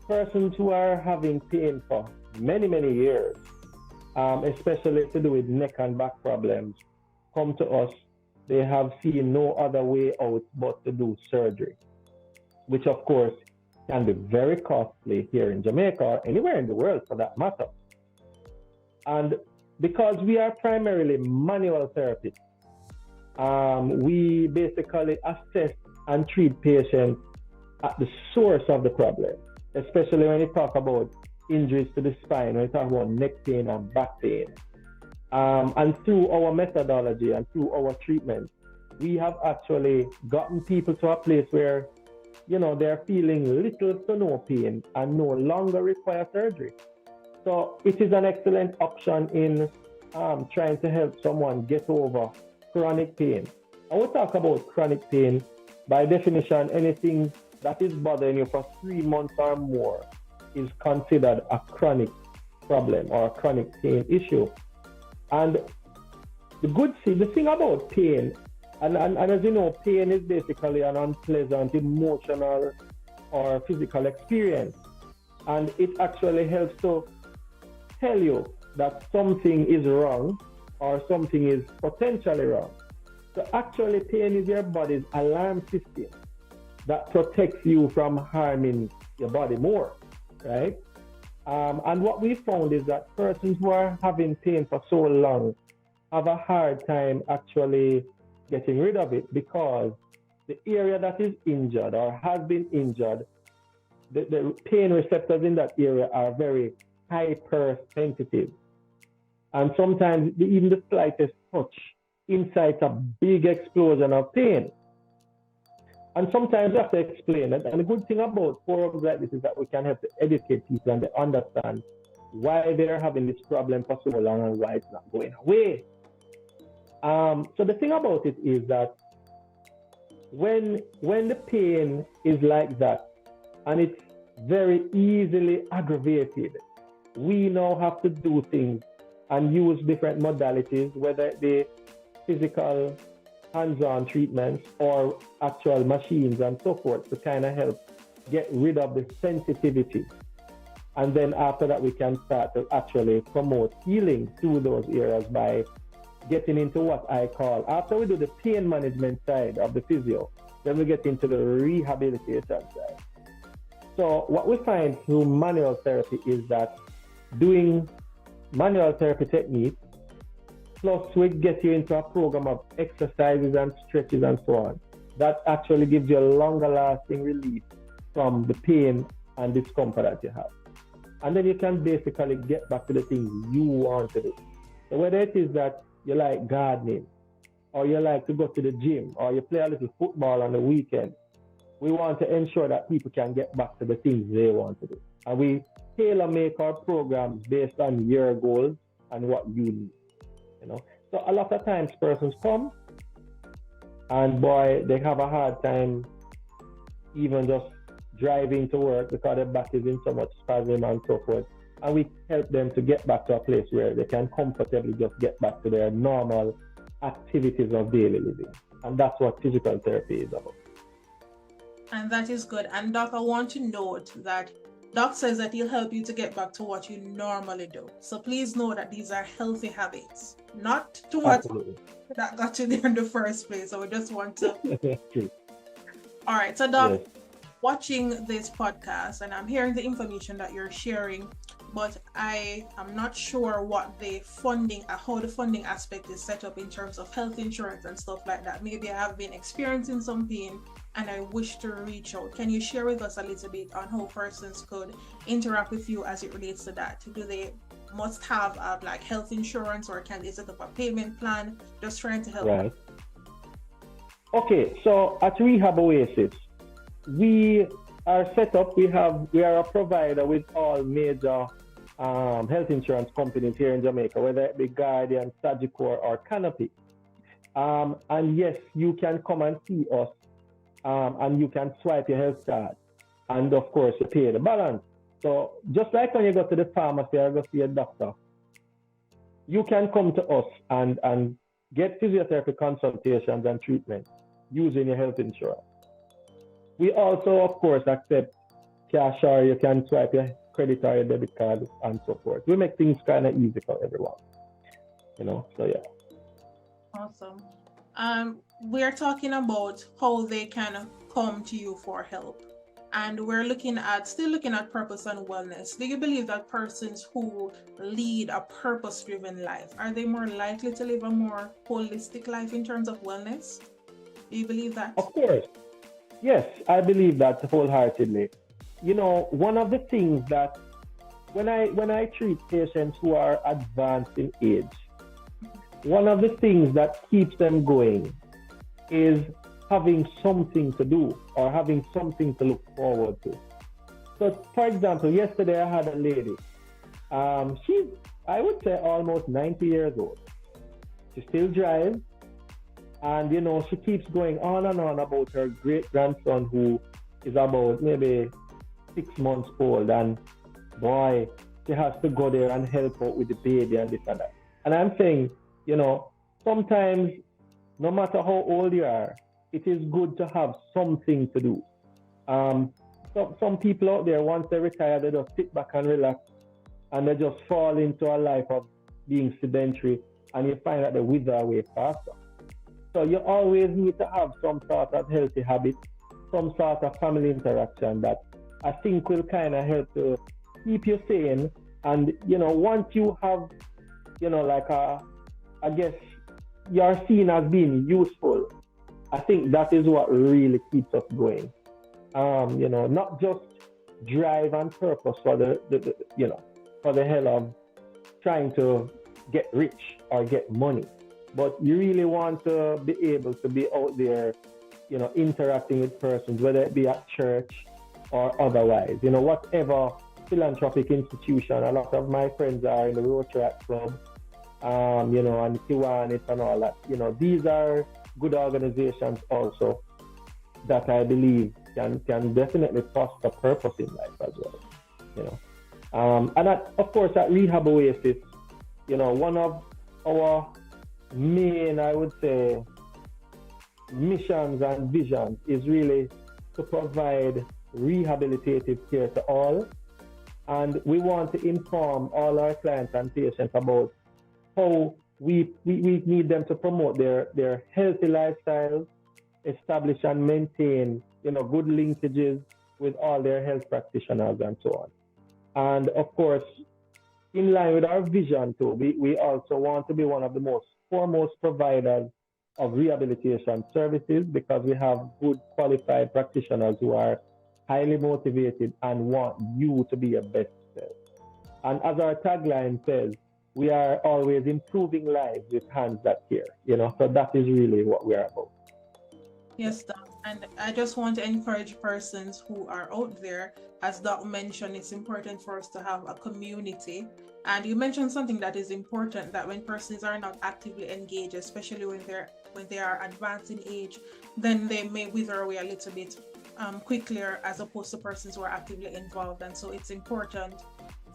C: persons who are having pain for many, many years, especially to do with neck and back problems, come to us. They have seen no other way out but to do surgery, which of course can be very costly here in Jamaica or anywhere in the world for that matter. And because we are primarily manual therapists, we basically assess and treat patients at the source of the problem, especially when you talk about injuries to the spine, when you talk about neck pain and back pain. And through our methodology and through our treatment, we have actually gotten people to a place where, you know, they're feeling little to no pain and no longer require surgery. So it is an excellent option in trying to help someone get over chronic pain. I will talk about chronic pain. By definition, anything that is bothering you for 3 months or more is considered a chronic problem or a chronic pain issue. And the thing about pain, and as you know, pain is basically an unpleasant emotional or physical experience. And it actually helps to tell you that something is wrong or something is potentially wrong. So actually, pain is your body's alarm system that protects you from harming your body more, right? And what we found is that persons who are having pain for so long have a hard time actually getting rid of it because the area that is injured or has been injured, the pain receptors in that area are very hypersensitive. And sometimes even the slightest touch incites a big explosion of pain. And sometimes you have to explain it. And the good thing about forums like this is that we can help to educate people and they understand why they're having this problem for so long and why it's not going away. So the thing about it is that when the pain is like that and it's very easily aggravated, we now have to do things and use different modalities, whether it be physical hands-on treatments or actual machines and so forth, to kind of help get rid of the sensitivity. And then after that, we can start to actually promote healing through those areas by getting into what I call, after we do the pain management side of the physio, then we get into the rehabilitation side. So what we find through manual therapy is that doing manual therapy techniques, plus we get you into a program of exercises and stretches and so on, that actually gives you a longer lasting relief from the pain and discomfort that you have. And then you can basically get back to the things you want to do. So whether it is that you like gardening, or you like to go to the gym, or you play a little football on the weekend, we want to ensure that people can get back to the things they want to do. And we tailor make our programs based on your goals and what you need. You know, so a lot of times persons come and boy, they have a hard time even just driving to work because their back is in so much spasm and so forth. And we help them to get back to a place where they can comfortably just get back to their normal activities of daily living. And that's what physical therapy is about.
A: And that is good. And Doc, I want to note that Doc says that he'll help you to get back to what you normally do. So please know that these are healthy habits, not to what that got you there in the first place. So we just want to... All right. So Doc, yes, watching this podcast, and I'm hearing the information that you're sharing, but I am not sure what the funding, how the funding aspect is set up in terms of health insurance and stuff like that. Maybe I have been experiencing some pain and I wish to reach out. Can you share with us a little bit on how persons could interact with you as it relates to that? Do they must have like health insurance, or can they set up a payment plan? Just trying to help.
C: Right. Okay, so at Rehab Oasis, we are set up. We are a provider with all major health insurance companies here in Jamaica, whether it be Guardian, Sagicor, or Canopy. And yes, you can come and see us, and you can swipe your health card, and of course you pay the balance. So just like when you go to the pharmacy or go see a doctor, you can come to us and get physiotherapy consultations and treatment using your health insurance. We also, of course, accept cash, or you can swipe your credit or your debit card and so forth. We make things kind of easy for everyone, so yeah.
A: Awesome. We're talking about how they can come to you for help. And we're still looking at purpose and wellness. Do you believe that persons who lead a purpose-driven life, are they more likely to live a more holistic life in terms of wellness? Do you believe that?
C: Of course. Yes, I believe that wholeheartedly. One of the things that when I treat patients who are advanced in age, one of the things that keeps them going is having something to do or having something to look forward to. So, for example, yesterday I had a lady. She's, I would say, almost 90 years old. She still drives, and she keeps going on and on about her great grandson who is about maybe 6 months old, and boy, she has to go there and help out with the baby and this and that. And I'm saying, sometimes, no matter how old you are, it is good to have something to do. Some people out there, once they retire, they just sit back and relax, and they just fall into a life of being sedentary, and you find that they wither away faster. So you always need to have some sort of healthy habit, some sort of family interaction that I think will kind of help to keep you sane. And, once you have, I guess you're seen as being useful, I think that is what really keeps us going. Not just drive and purpose for for the hell of trying to get rich or get money, but you really want to be able to be out there, interacting with persons, whether it be at church or otherwise, whatever philanthropic institution. A lot of my friends are in the Rotary Club, and Kiwanis and all that. These are good organizations also that I believe can definitely foster purpose in life as well. And of course at Rehab Oasis, one of our main, I would say, missions and visions is really to provide rehabilitative care to all. And we want to inform all our clients and patients about how we need them to promote their healthy lifestyles, establish and maintain, good linkages with all their health practitioners and so on. And of course, in line with our vision too, we also want to be one of the most foremost providers of rehabilitation services, because we have good qualified practitioners who are highly motivated and want you to be your best self. And as our tagline says, we are always improving lives with hands that care, so that is really what we are about.
A: Yes, Doc. And I just want to encourage persons who are out there, as Doc mentioned, it's important for us to have a community. And you mentioned something that is important, that when persons are not actively engaged, especially when they are advanced in age, then they may wither away a little bit quicker, as opposed to persons who are actively involved. And so it's important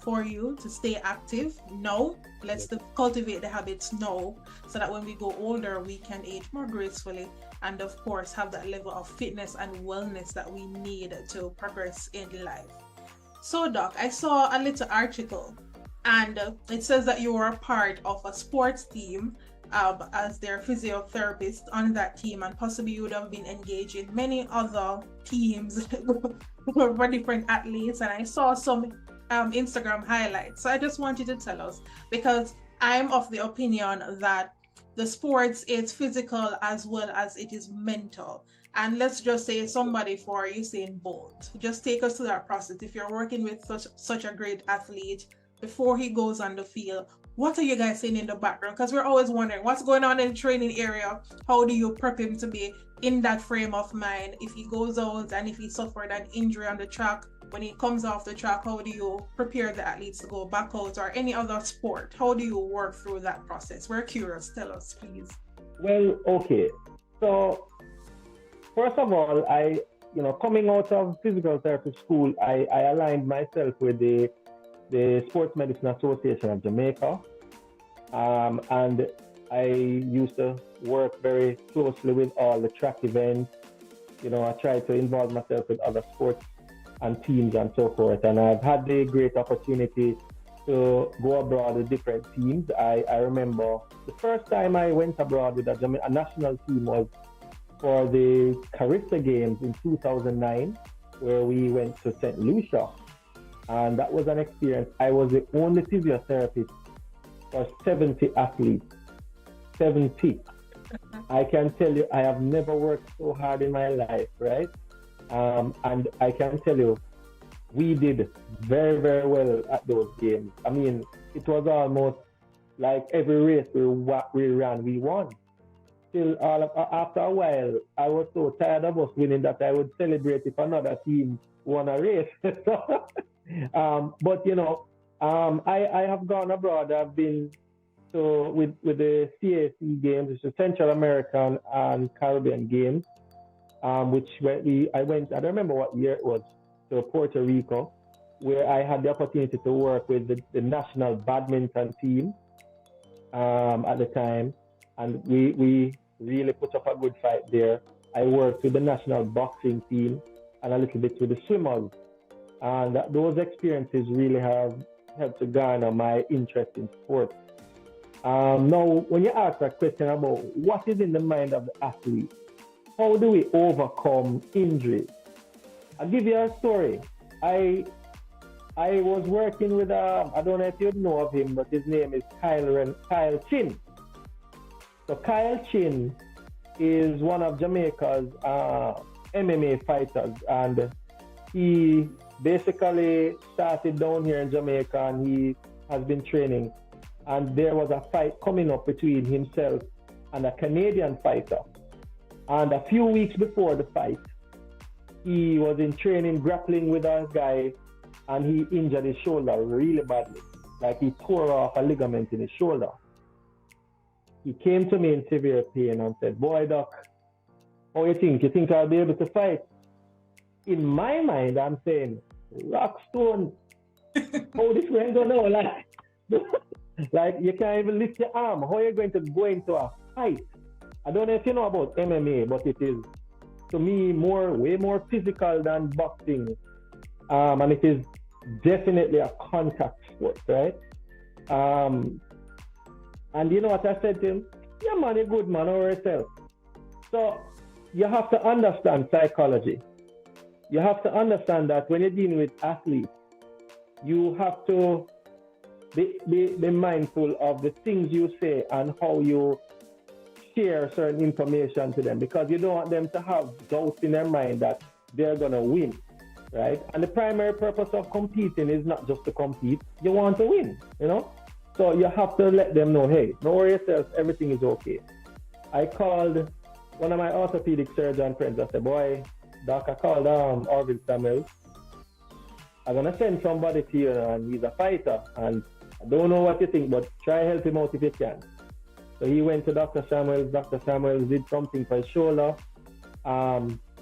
A: for you to stay active now. Let's cultivate the habits now, so that when we go older, we can age more gracefully, and of course have that level of fitness and wellness that we need to progress in life. So Doc, I saw a little article, and it says that you were a part of a sports team as their physiotherapist on that team, and possibly you would have been engaged in many other teams for different athletes, and I saw some Instagram highlights. So I just want you to tell us, because I'm of the opinion that the sports is physical as well as it is mental. And let's just say somebody for Usain Bolt, just take us through that process. If you're working with such a great athlete, before he goes on the field, what are you guys saying in the background? Because we're always wondering what's going on in the training area. How do you prep him to be in that frame of mind? If he goes out and if he suffered an injury on the track, when he comes off the track, how do you prepare the athletes to go back out, or any other sport? How do you work through that process? We're curious. Tell us, please.
C: Well, okay. So first of all, coming out of physical therapy school, I aligned myself with the Sports Medicine Association of Jamaica. And I used to work very closely with all the track events. I tried to involve myself with other sports and teams and so forth. And I've had the great opportunity to go abroad with different teams. I remember the first time I went abroad with a national team was for the Carissa Games in 2009, where we went to St. Lucia. And that was an experience. I was the only physiotherapist for 70 athletes. 70. I can tell you, I have never worked so hard in my life, right? And I can tell you, we did very, very well at those games. I mean, it was almost like every race we ran, we won. Till after a while, I was so tired of us winning that I would celebrate if another team won a race. But I have gone abroad. I've been with the CAC games, which is Central American and Caribbean games, which I went. I don't remember what year it was, to Puerto Rico, where I had the opportunity to work with the national badminton team at the time, and we really put up a good fight there. I worked with the national boxing team and a little bit with the swimmers, and those experiences really have helped to garner my interest in sports. Now, when you ask a question about what is in the mind of the athlete, how do we overcome injuries? I'll give you a story. I was working with I don't know if you know of him, but his name is Kyle Chin. So Kyle Chin is one of Jamaica's MMA fighters, and he basically started down here in Jamaica, and he has been training. And there was a fight coming up between himself and a Canadian fighter. And a few weeks before the fight, he was in training grappling with a guy, and he injured his shoulder really badly. Like he tore off a ligament in his shoulder. He came to me in severe pain and said, "Boy, doc, how you think? You think I'll be able to fight?" In my mind, I'm saying, "Rockstone, how this going to know? Like you can't even lift your arm. How are you going to go into a fight?" I don't know if you know about MMA, but it is, to me, way more physical than boxing. And it is definitely a contact sport, right? And you know what I said to him? "Yeah, man, you're good, man, over yourself." So you have to understand psychology. You have to understand that when you're dealing with athletes, you have to be mindful of the things you say and how you share certain information to them, because you don't want them to have doubts in their mind that they're going to win, right? And the primary purpose of competing is not just to compete. You want to win, So you have to let them know, hey, don't worry yourself, everything is okay. I called one of my orthopedic surgeon friends. I said, "Boy, doc, I called Orville Samuels. I'm going to send somebody to you, and he's a fighter, and I don't know what you think, but try help him out if you can." So he went to Dr. Samuels. Dr. Samuels did something for his shoulder,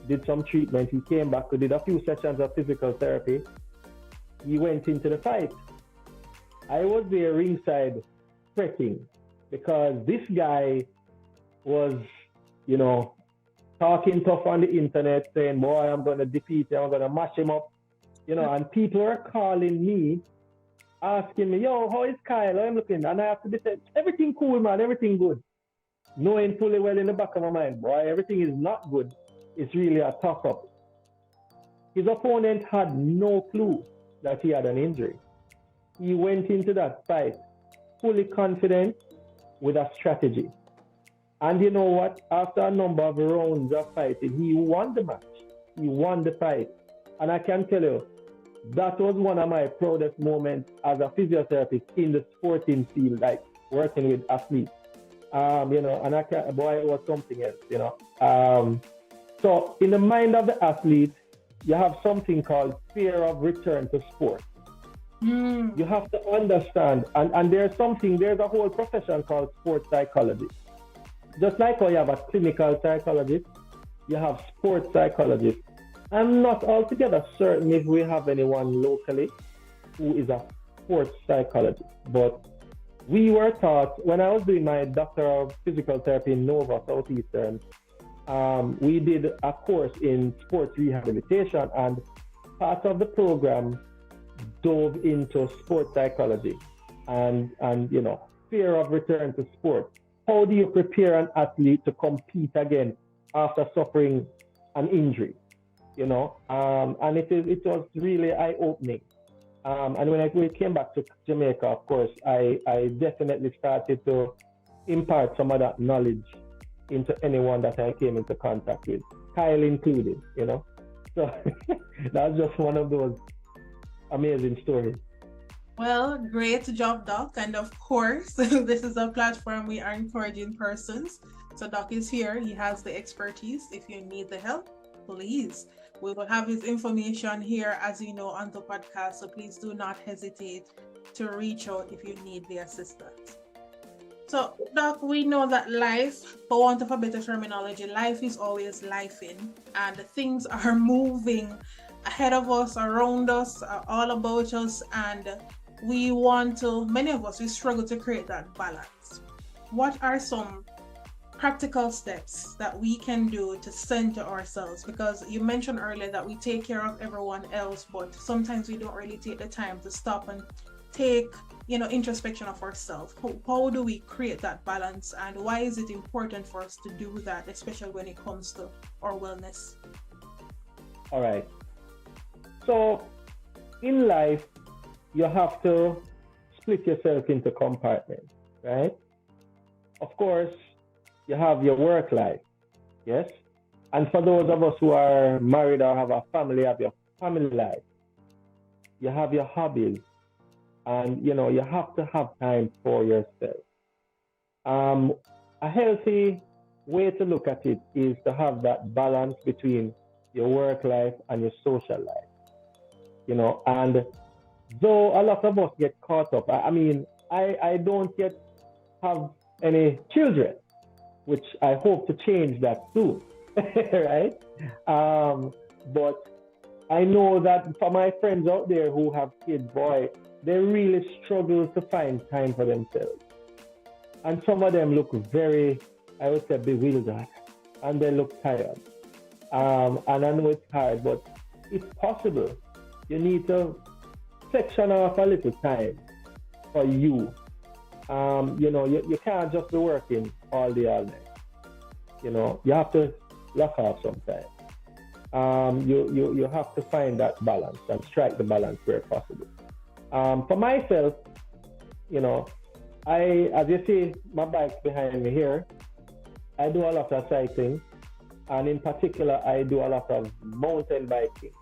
C: did some treatment. He came back, we did a few sessions of physical therapy. He went into the fight. I was there ringside fretting, because this guy was, talking tough on the internet, saying, "Boy, I'm going to defeat him, I'm going to mash him up," and people are calling me, asking me, "Yo, how is Kyle? I'm looking." And I have to be said, "Everything cool, man, everything good." Knowing fully well in the back of my mind, boy, everything is not good. It's really a toss-up. His opponent had no clue that he had an injury. He went into that fight fully confident with a strategy. And you know what? After a number of rounds of fighting, he won the match. He won the fight. And I can tell you, that was one of my proudest moments as a physiotherapist in the sporting field, like working with athletes. And it was something else, So in the mind of the athlete, you have something called fear of return to sport. You have to understand, and there's a whole profession called sports psychology. Just like how you have a clinical psychologist, you have sports psychologists. I'm not altogether certain if we have anyone locally who is a sports psychologist, but we were taught when I was doing my doctor of physical therapy in Nova Southeastern. We did a course in sports rehabilitation, and part of the program dove into sports psychology and fear of return to sport. How do you prepare an athlete to compete again after suffering an injury? And it was really eye opening. And when we came back to Jamaica, of course, I definitely started to impart some of that knowledge into anyone that I came into contact with, Kyle included. So that's just one of those amazing stories.
A: Well, great job, Doc. And of course, this is a platform we are encouraging persons. So Doc is here. He has the expertise. If you need the help, please. We will have his information here, as you know, on the podcast. So please do not hesitate to reach out if you need the assistance. So, Doc, we know that life, for want of a better terminology, life is always lifing, and things are moving ahead of us, around us, all about us, and many of us, we struggle to create that balance. What are some practical steps that we can do to center ourselves? Because you mentioned earlier that we take care of everyone else, but sometimes we don't really take the time to stop and take introspection of ourselves. How do we create that balance, and why is it important for us to do that, especially when it comes to our wellness?
C: All right. So in life, you have to split yourself into compartments, right? Of course, you have your work life, yes? And for those of us who are married or have a family, you have your family life. You have your hobbies, and you have to have time for yourself. A healthy way to look at it is to have that balance between your work life and your social life. And though a lot of us get caught up, I don't yet have any children, which I hope to change that soon, right? But I know that for my friends out there who have kids, boy, they really struggle to find time for themselves. And some of them look very, I would say, bewildered, and they look tired. And I know it's hard, but it's possible. You need to section off a little time for you. You can't just be working all day, all night. You have to lock off some time. You have to find that balance and strike the balance where possible. For myself, as you see, my bike's behind me here. I do a lot of cycling, and in particular, I do a lot of mountain biking.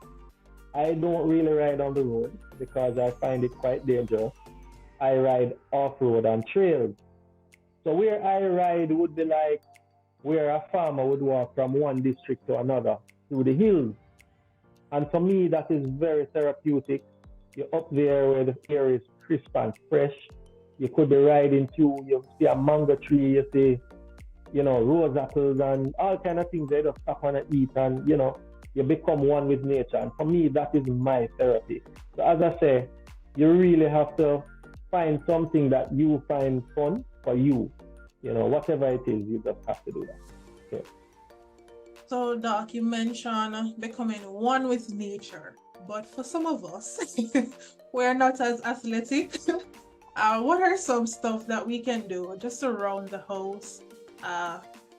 C: I don't really ride on the road because I find it quite dangerous. I ride off-road on trails. So where I ride would be like where a farmer would walk from one district to another through the hills. And for me, that is very therapeutic. You're up there where the air is crisp and fresh. You could be riding through, you see a mango tree, you see, rose apples and all kind of things they just stop and eat, and, you become one with nature. And for me, that is my therapy. So as I say, you really have to find something that you find fun for you. Whatever it is, you just have to do that. Okay.
A: So, Doc, you mentioned becoming one with nature. But for some of us, we're not as athletic. What are some stuff that we can do just around the house?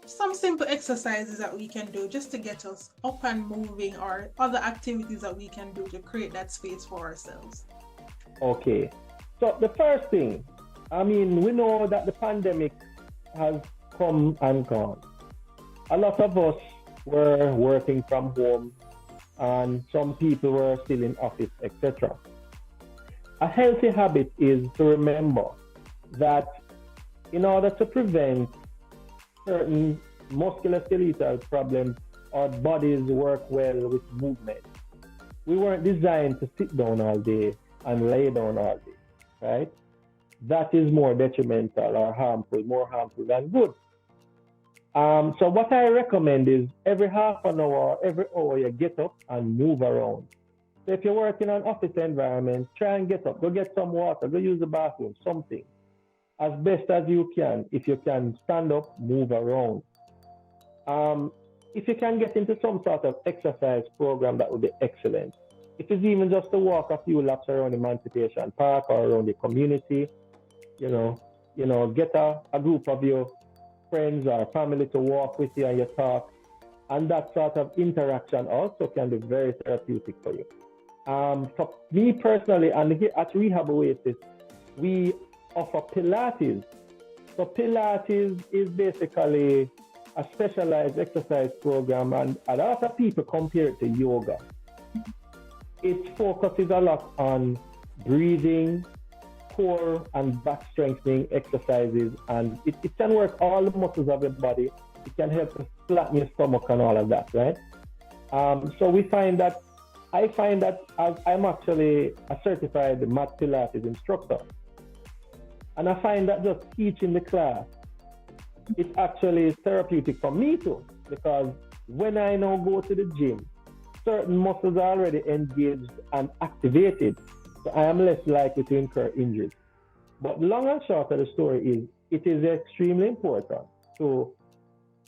A: Some simple exercises that we can do just to get us up and moving, or other activities that we can do to create that space for ourselves.
C: Okay. So the first thing, we know that the pandemic has come and gone. A lot of us were working from home, and some people were still in office, etc. A healthy habit is to remember that in order to prevent certain musculoskeletal problems, our bodies work well with movement. We weren't designed to sit down all day and lay down all day, right? That is more detrimental or harmful, more harmful than good. So what I recommend is every half an hour, every hour, you get up and move around. So if you're working in an office environment, try and get up, go get some water, go use the bathroom, something. As best as you can. If you can stand up, move around. If you can get into some sort of exercise program, that would be excellent. If it's even just to walk a few laps around Emancipation Park or around the community, you know, get a group of your friends or family to walk with you and you talk. And that sort of interaction also can be very therapeutic for you. For me personally, and here at Rehab Oasis, we offer Pilates. So Pilates is basically a specialized exercise program, and a lot of people compare it to yoga. It focuses a lot on breathing, core and back strengthening exercises, and it can work all the muscles of your body. It can help to flatten your stomach and all of that, right? So I find that as I'm actually a certified mat Pilates instructor, and I find that just teaching the class, it's actually therapeutic for me too, because when I now go to the gym, certain muscles are already engaged and activated, so I am less likely to incur injuries. But the long and short of the story is, it is extremely important to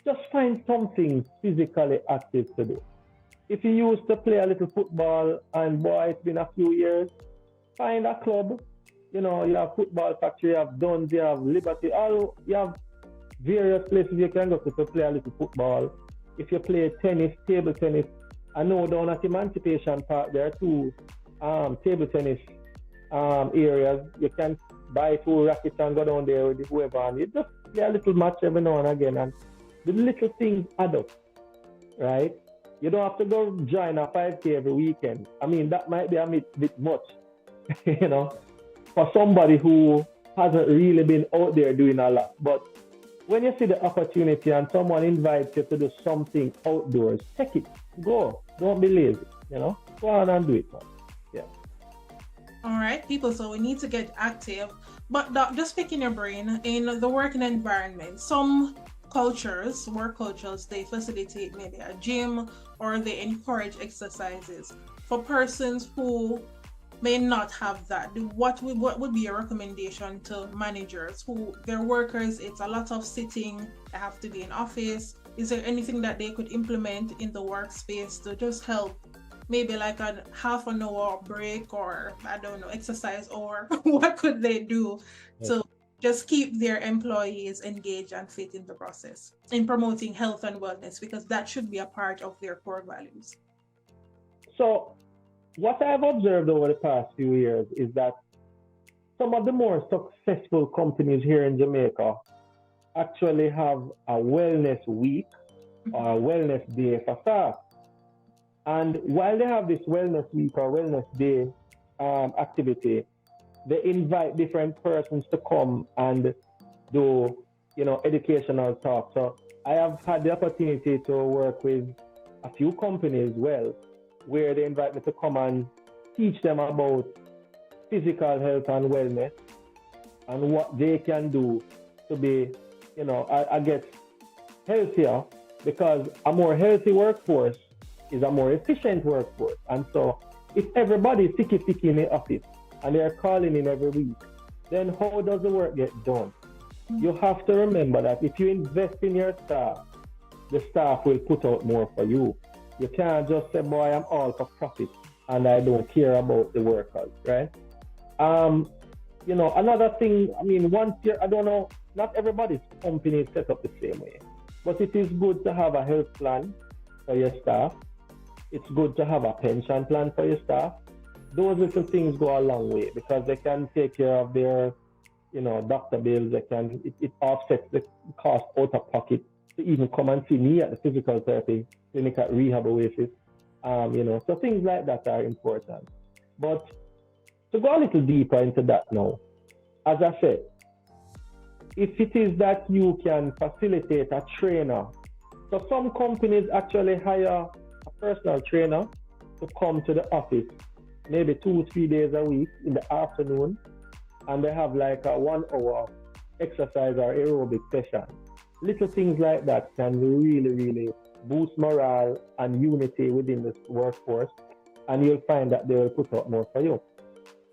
C: just find something physically active to do. If you used to play a little football and boy, it's been a few years, find a club. You know, you have Football Factory, you have Duns, you have Liberty, you have various places you can go to play a little football. If you play tennis, table tennis, I know down at Emancipation Park there are two table tennis areas. You can buy 2 rackets and go down there with whoever, and you just play a little match every now and again, and the little things add up, right? You don't have to go join a 5K every weekend. I mean, that might be a bit much, you know, for somebody who hasn't really been out there doing a lot. But when you see the opportunity and someone invites you to do something outdoors, take it, go. Don't be lazy, you know, go on and do it, man. Yeah.
A: All right, people, so we need to get active. But Doc, just picking your brain, in the working environment, some work cultures, they facilitate maybe a gym or they encourage exercises. For persons who may not have that, what would be your recommendation to managers who their workers, it's a lot of sitting, they have to be in office? Is there anything that they could implement in the workspace to just help, maybe like a half an hour break, or I don't know, exercise, or what could they do to just keep their employees engaged and fit in the process in promoting health and wellness, because that should be a part of their core values?
C: So what I've observed over the past few years is that some of the more successful companies here in Jamaica actually have a wellness week or a wellness day for staff. And while they have this wellness week or wellness day activity, they invite different persons to come and do, you know, educational talk. So I have had the opportunity to work with a few companies, where they invite me to come and teach them about physical health and wellness and what they can do to be, you know, I guess, healthier, because a more healthy workforce is a more efficient workforce. And so if everybody is sticky in the office and they're calling in every week, then how does the work get done? You have to remember that if you invest in your staff, the staff will put out more for you. You can't just say, boy, I'm all for profit and I don't care about the workers, right? You know, another thing, I mean, I don't know, not everybody's company is set up the same way, but it is good to have a health plan for your staff. It's good to have a pension plan for your staff. Those little things go a long way because they can take care of their, you know, doctor bills. It offsets the cost out of pocket to even come and see me at the physical therapy clinic at Rehab Oasis. You know, so things like that are important. But to go a little deeper into that now, as I said, if it is that you can facilitate a trainer, so some companies actually hire a personal trainer to come to the office maybe 2-3 days a week in the afternoon, and they have like a 1 hour exercise or aerobic session. Little things like that can really, really boost morale and unity within the workforce, and you'll find that they will put out more for you.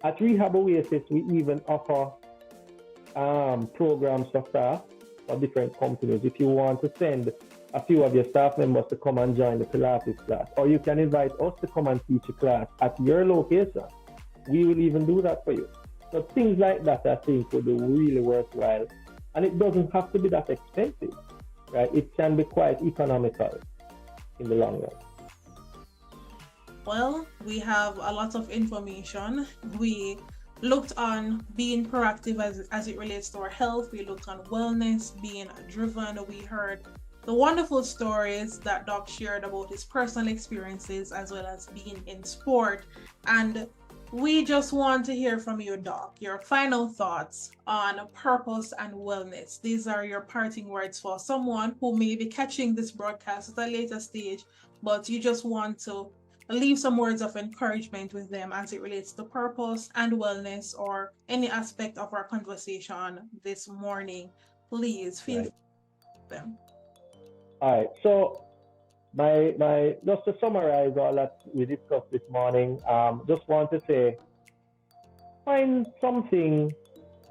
C: At Rehab Oasis, we even offer programs for staff for different companies. If you want to send a few of your staff members to come and join the Pilates class, or you can invite us to come and teach a class at your location, we will even do that for you. So things like that, I think, would be really worthwhile. And it doesn't have to be that expensive, right? It can be quite economical in the long run.
A: Well, we have a lot of information. We looked on being proactive as it relates to our health. We looked on wellness, being driven. We heard the wonderful stories that Doc shared about his personal experiences as well as being in sport. And we just want to hear from you, Doc, your final thoughts on purpose and wellness. These are your parting words for someone who may be catching this broadcast at a later stage, but you just want to leave some words of encouragement with them as it relates to purpose and wellness or any aspect of our conversation this morning. Please feel free to them.
C: All right. So my just to summarize all that we discussed this morning, just want to say, find something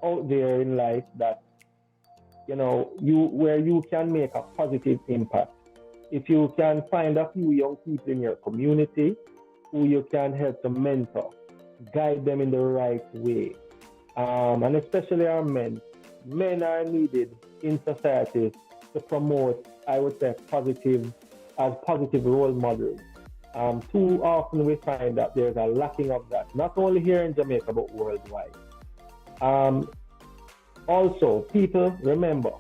C: out there in life that where you can make a positive impact. If you can find a few young people in your community who you can help to mentor, guide them in the right way, and especially our men are needed in society to promote, I would say, positive role models. Too often we find that there's a lacking of that, not only here in Jamaica, but worldwide. Also, people, remember,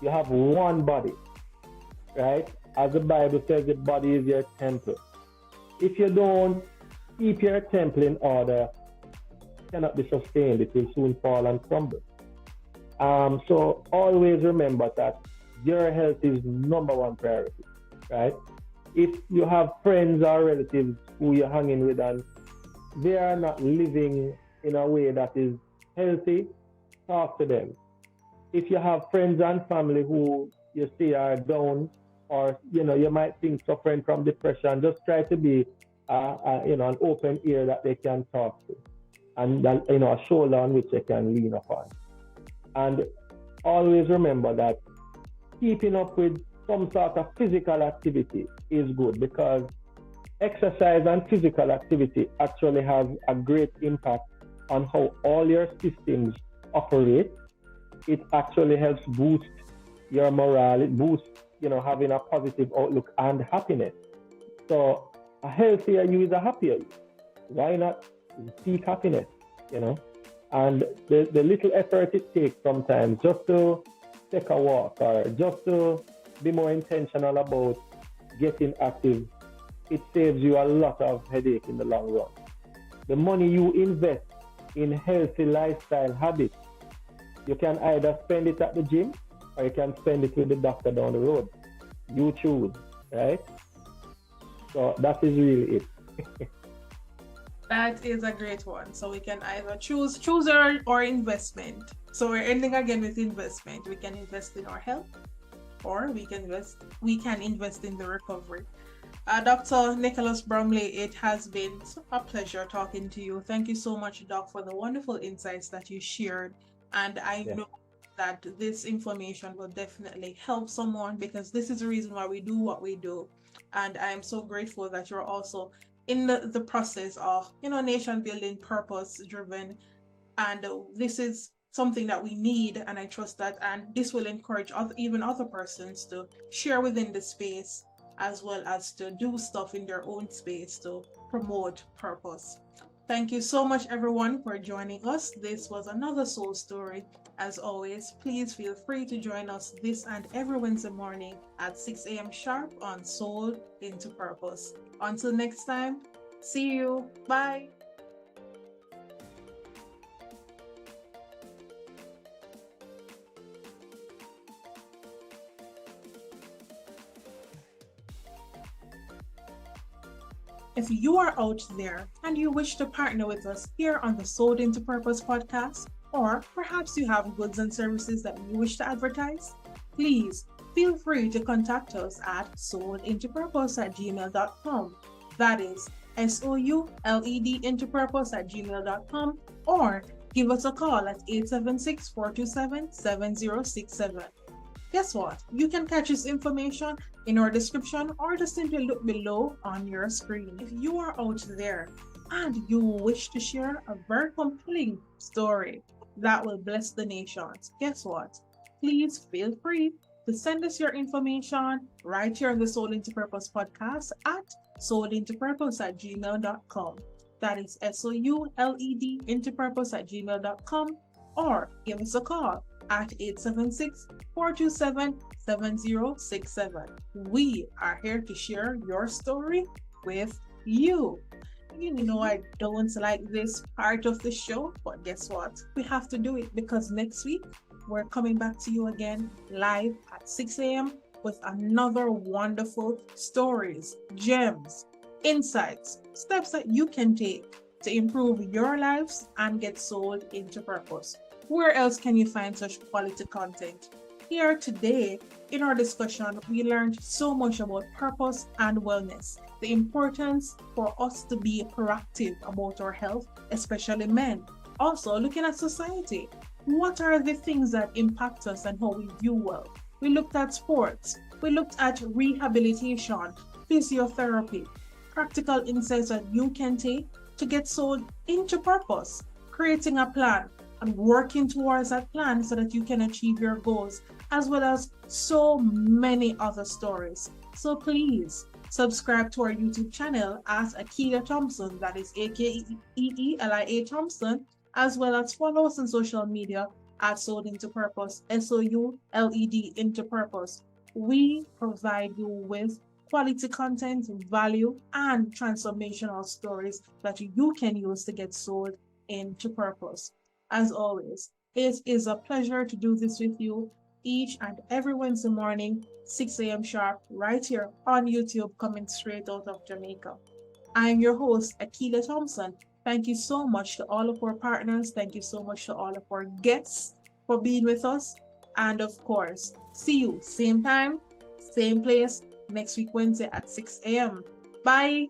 C: you have one body, right? As the Bible says, the body is your temple. If you don't keep your temple in order, it cannot be sustained. It will soon fall and crumble. So always remember that your health is number one priority, right? If you have friends or relatives who you're hanging with and they are not living in a way that is healthy, talk to them. If you have friends and family who you see are down, or you might think suffering from depression, just try to be an open ear that they can talk to, and a shoulder on which they can lean upon. And always remember that keeping up with some sort of physical activity is good, because exercise and physical activity actually has a great impact on how all your systems operate. It actually helps boost your morale. It boosts, having a positive outlook and happiness. So a healthier you is a happier you. Why not seek happiness, And the little effort it takes sometimes just to take a walk or just to be more intentional about getting active, it saves you a lot of headache in the long run. The money you invest in healthy lifestyle habits, you can either spend it at the gym or you can spend it with the doctor down the road. You choose, right? So that is really it.
A: That is a great one. So we can either choose or investment. So we're ending again with investment. We can invest in our health, or we can invest in the recovery. Dr. Nicholas Bromley, it has been a pleasure talking to you. Thank you so much, Doc, for the wonderful insights that you shared. And I know that this information will definitely help someone, because this is the reason why we do what we do. And I am so grateful that you're also in the process of, nation building, purpose driven. And this is something that we need. And I trust that, and this will encourage even other persons to share within the space, as well as to do stuff in their own space to promote purpose. Thank you so much, everyone, for joining us. This was another Soul Story. As always, please feel free to join us this and every Wednesday morning at 6 a.m. sharp on Soul into Purpose. Until next time, see you. Bye. If you are out there and you wish to partner with us here on the Soul into Purpose podcast, or perhaps you have goods and services that you wish to advertise, please feel free to contact us at souledintopurpose@gmail.com. That is souledintopurpose@gmail.com, or give us a call at 876-427-7067. Guess what? You can catch this information in our description or just simply look below on your screen. If you are out there and you wish to share a very compelling story that will bless the nations, guess what? Please feel free to send us your information right here on the Soul Into Purpose podcast at souledintopurpose@gmail.com. That is SOULED intopurpose@gmail.com, or give us a call at 876-427-7067. We are here to share your story with you. You know, I don't like this part of the show, but guess what? We have to do it because next week we're coming back to you again live at 6 a.m. with another wonderful stories, gems, insights, steps that you can take to improve your lives and get sold into purpose. Where else can you find such quality content? Here today, in our discussion, we learned so much about purpose and wellness, the importance for us to be proactive about our health, especially men. Also, looking at society, what are the things that impact us and how we view well? We looked at sports, we looked at rehabilitation, physiotherapy, practical insights that you can take to get sold into purpose, creating a plan and working towards that plan so that you can achieve your goals, as well as so many other stories. So please subscribe to our YouTube channel as Akeelia Thompson, that is Akeelia Thompson, as well as follow us on social media at Souled Into Purpose, SOULED Into Purpose. We provide you with quality content, value, and transformational stories that you can use to get sold into purpose. As always, it is a pleasure to do this with you each and every Wednesday morning, 6 a.m. sharp, right here on YouTube, coming straight out of Jamaica. I am your host, Akeelia Thompson. Thank you so much to all of our partners. Thank you so much to all of our guests for being with us. And of course, see you same time, same place, next week, Wednesday at 6 a.m. Bye.